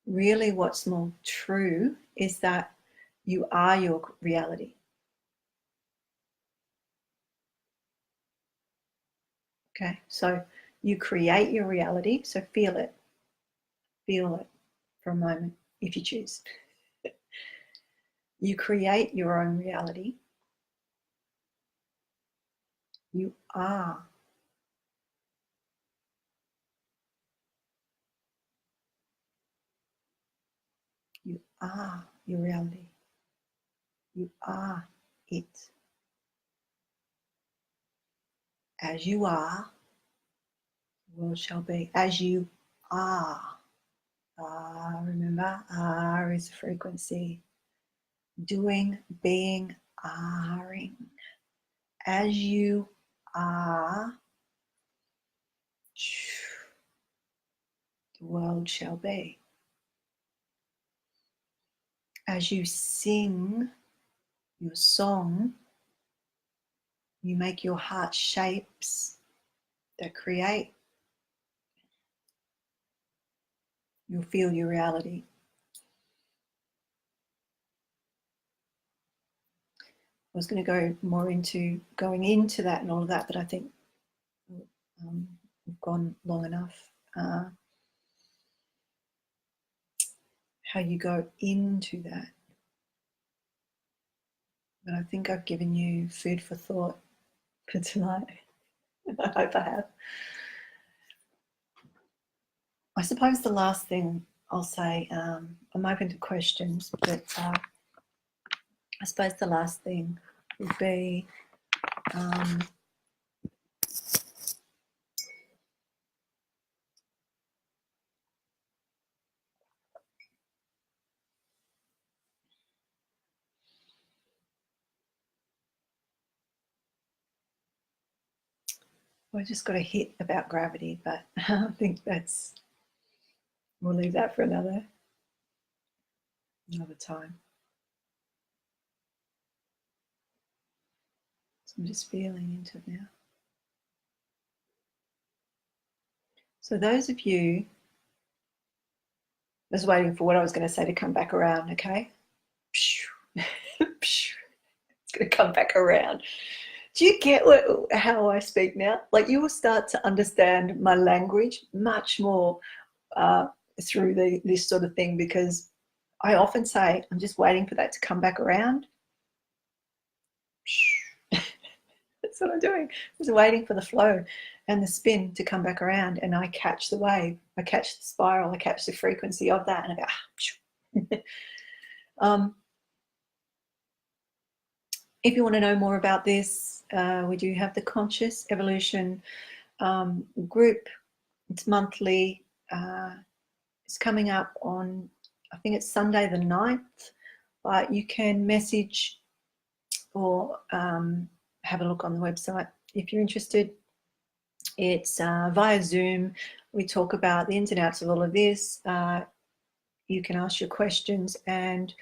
Really what's more true is that you are your reality. Okay, so you create your reality, so feel it for a moment if you choose. You create your own reality. You are. You are your reality. You are it. As you are, the world shall be. As you are. Remember, R is a frequency. Doing, being, are-ing. As you are, the world shall be. As you sing your song, you make your heart shapes that create. You'll feel your reality. I was going to go more into going into that and all of that, but I think we've gone long enough. How you go into that. But I think I've given you food for thought for tonight. I hope I have. I suppose the last thing I'll say, I'm open to questions, but I suppose the last thing would be I just got a hit about gravity, but I think we'll leave that for another time. So I'm just feeling into it now. So those of you, I was waiting for what I was going to say to come back around, okay? It's going to come back around. Do you get how I speak now? Like, you will start to understand my language much more through this sort of thing, because I often say, I'm just waiting for that to come back around. That's what I'm doing. I'm just waiting for the flow and the spin to come back around, and I catch the wave. I catch the spiral. I catch the frequency of that, and I go, if you want to know more about this, we do have the Conscious Evolution group. It's monthly. It's coming up on, I think it's Sunday the 9th, but you can message or have a look on the website if you're interested. It's via Zoom. We talk about the ins and outs of all of this. You can ask your questions, and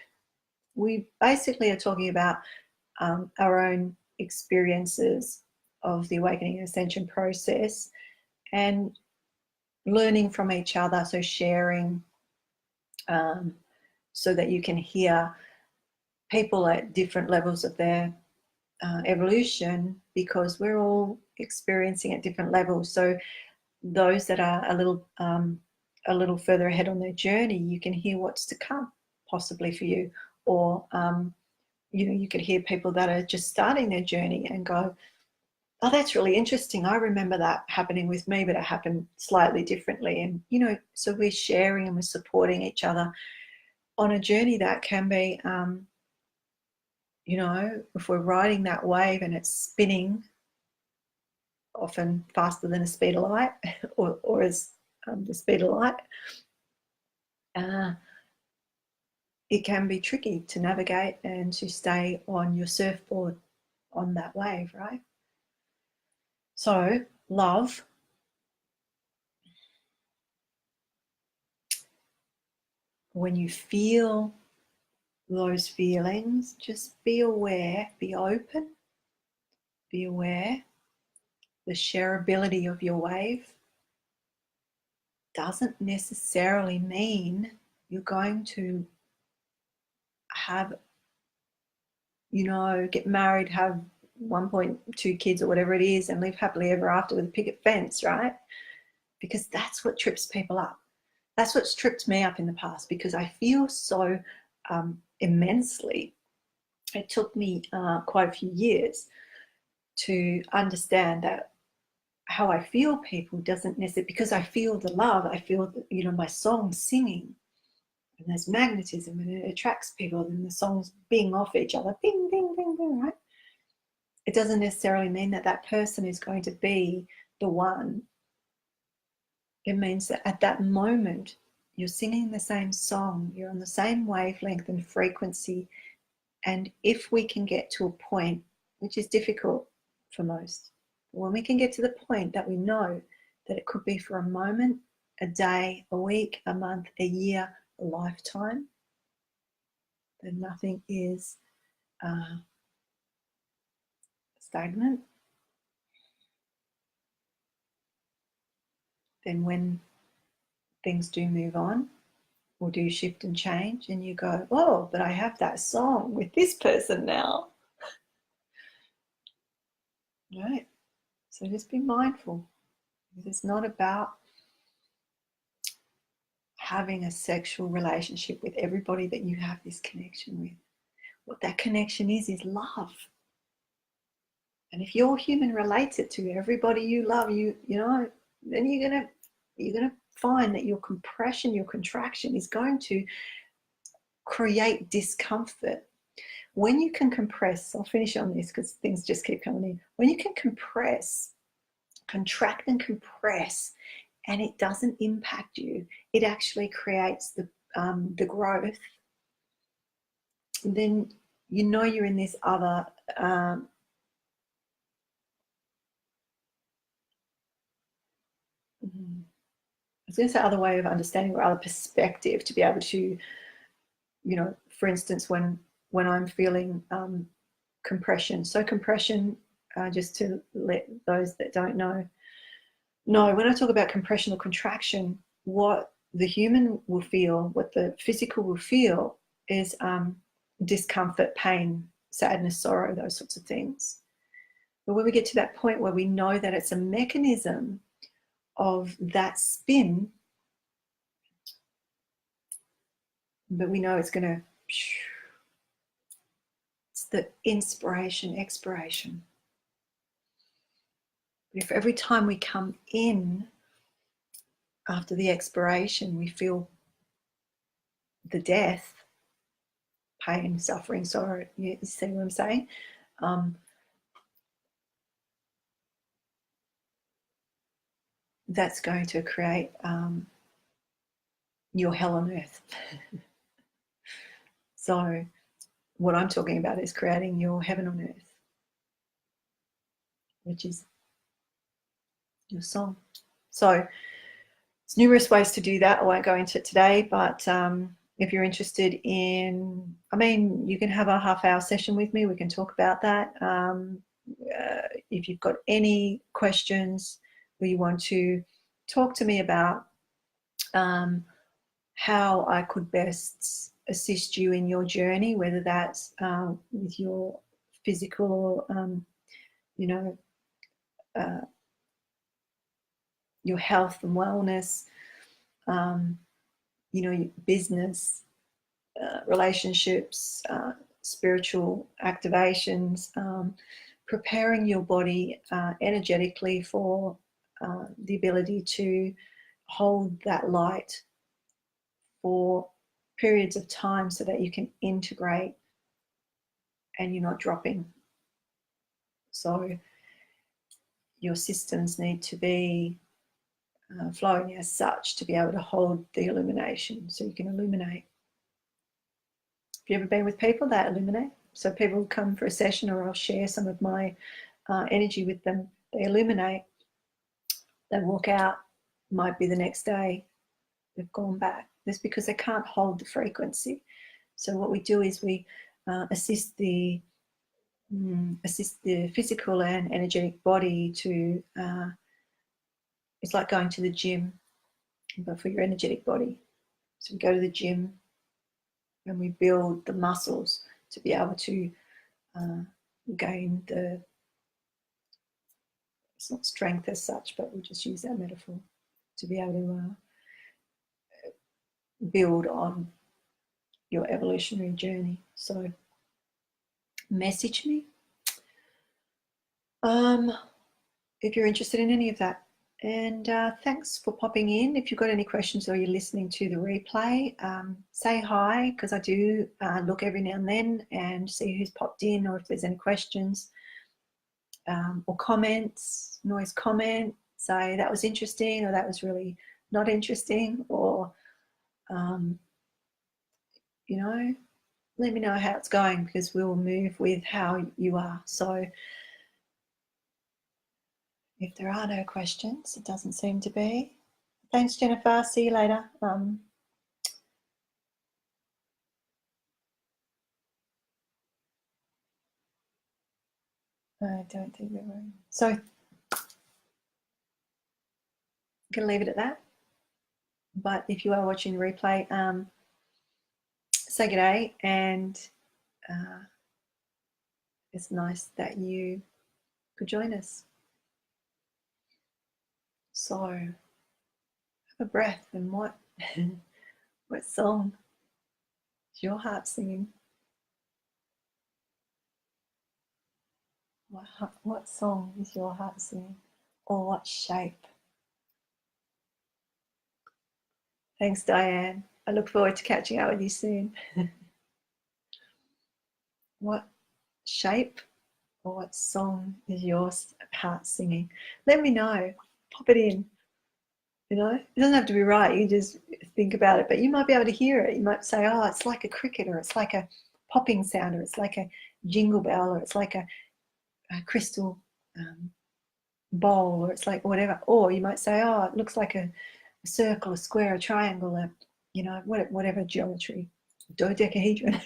we basically are talking about our own experiences of the awakening and ascension process, and learning from each other, so sharing, so that you can hear people at different levels of their evolution, because we're all experiencing at different levels. So those that are a little further ahead on their journey, you can hear what's to come possibly for you, or you could hear people that are just starting their journey and go, oh, that's really interesting. I remember that happening with me, but it happened slightly differently. And, so we're sharing and we're supporting each other on a journey that can be, if we're riding that wave and it's spinning, often faster than the speed of light, or as the speed of light, it can be tricky to navigate and to stay on your surfboard on that wave, right? So, love. When you feel those feelings, just be aware, be open, be aware. The shareability of your wave doesn't necessarily mean you're going to have, get married, have 1.2 kids or whatever it is, and live happily ever after with a picket fence, right? Because that's what trips people up. That's what's tripped me up in the past, because I feel so immensely. It took me quite a few years to understand that how I feel people doesn't necessarily, because I feel the love, I feel, my song singing, and there's magnetism, and it attracts people, and the songs bing off each other, bing, bing, bing, bing, right? It doesn't necessarily mean that that person is going to be the one. It means that at that moment, you're singing the same song, you're on the same wavelength and frequency. And if we can get to a point, which is difficult for most, when we can get to the point that we know that it could be for a moment, a day, a week, a month, a year, a lifetime, then nothing is stagnant. Then when things do move on or do shift and change, and you go, oh, but I have that song with this person now. Right? So just be mindful. It's not about having a sexual relationship with everybody that you have this connection with. What that connection is love. And if your human relates it to everybody you love, then you're gonna find that your compression, your contraction is going to create discomfort. When you can compress, I'll finish on this because things just keep coming in. When you can compress, contract and compress, and it doesn't impact you, it actually creates the growth, then you're in this other was going to say other way of understanding or other perspective to be able to, you know, for instance, when I'm feeling compression. So compression, just to let those that don't know, when I talk about compression or contraction, what the human will feel, what the physical will feel is discomfort, pain, sadness, sorrow, those sorts of things. But when we get to that point where we know that it's a mechanism of that spin, but we know it's going to, it's the inspiration, expiration. But if every time we come in after the expiration, we feel the death, pain, suffering, sorrow, you see what I'm saying? That's going to create your hell on earth. So what I'm talking about is creating your heaven on earth, which is your song. So there's numerous ways to do that. I won't go into it today, but if you're interested in, I mean, you can have a half-hour session with me. We can talk about that. If you've got any questions or you want to talk to me about how I could best assist you in your journey, whether that's with your physical, you know, your health and wellness, you know, business, relationships, spiritual activations, preparing your body energetically for the ability to hold that light for periods of time so that you can integrate and you're not dropping. So your systems need to be flowing as such to be able to hold the illumination so you can illuminate. Have you ever been with people that illuminate? So people come for a session or I'll share some of my energy with them. They illuminate, they walk out, might be the next day, they've gone back. That's because they can't hold the frequency. So what we do is we assist the physical and energetic body to, it's like going to the gym, but for your energetic body. So we go to the gym and we build the muscles to be able to gain the, it's not strength as such, but we'll just use that metaphor to be able to build on your evolutionary journey. So message me if you're interested in any of that. And thanks for popping in. If you've got any questions or you're listening to the replay, say hi, because I do look every now and then and see who's popped in or if there's any questions or comments. You can always comment, say that was interesting or that was really not interesting, or you know, let me know how it's going, because we will move with how you are. So if there are no questions, it doesn't seem to be. Thanks, Jennifer. See you later. I don't think there were. So I'm going to leave it at that. But if you are watching the replay, say good day, and it's nice that you could join us. So have a breath, and what what song is your heart singing? What song is your heart singing? Or what shape? Thanks, Diane. I look forward to catching up with you soon. What shape or what song is your heart singing? Let me know. Pop it in. You know, it doesn't have to be right. You just think about it, but you might be able to hear it. You might say, oh, it's like a cricket, or it's like a popping sound, or it's like a jingle bell, or it's like a crystal bowl, or it's like whatever. Or you might say, oh, it looks like a a circle, a square, a triangle, a, you know, whatever geometry, dodecahedron.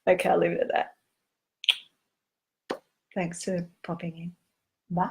Okay, I'll leave it at that. Thanks for popping in. Bye.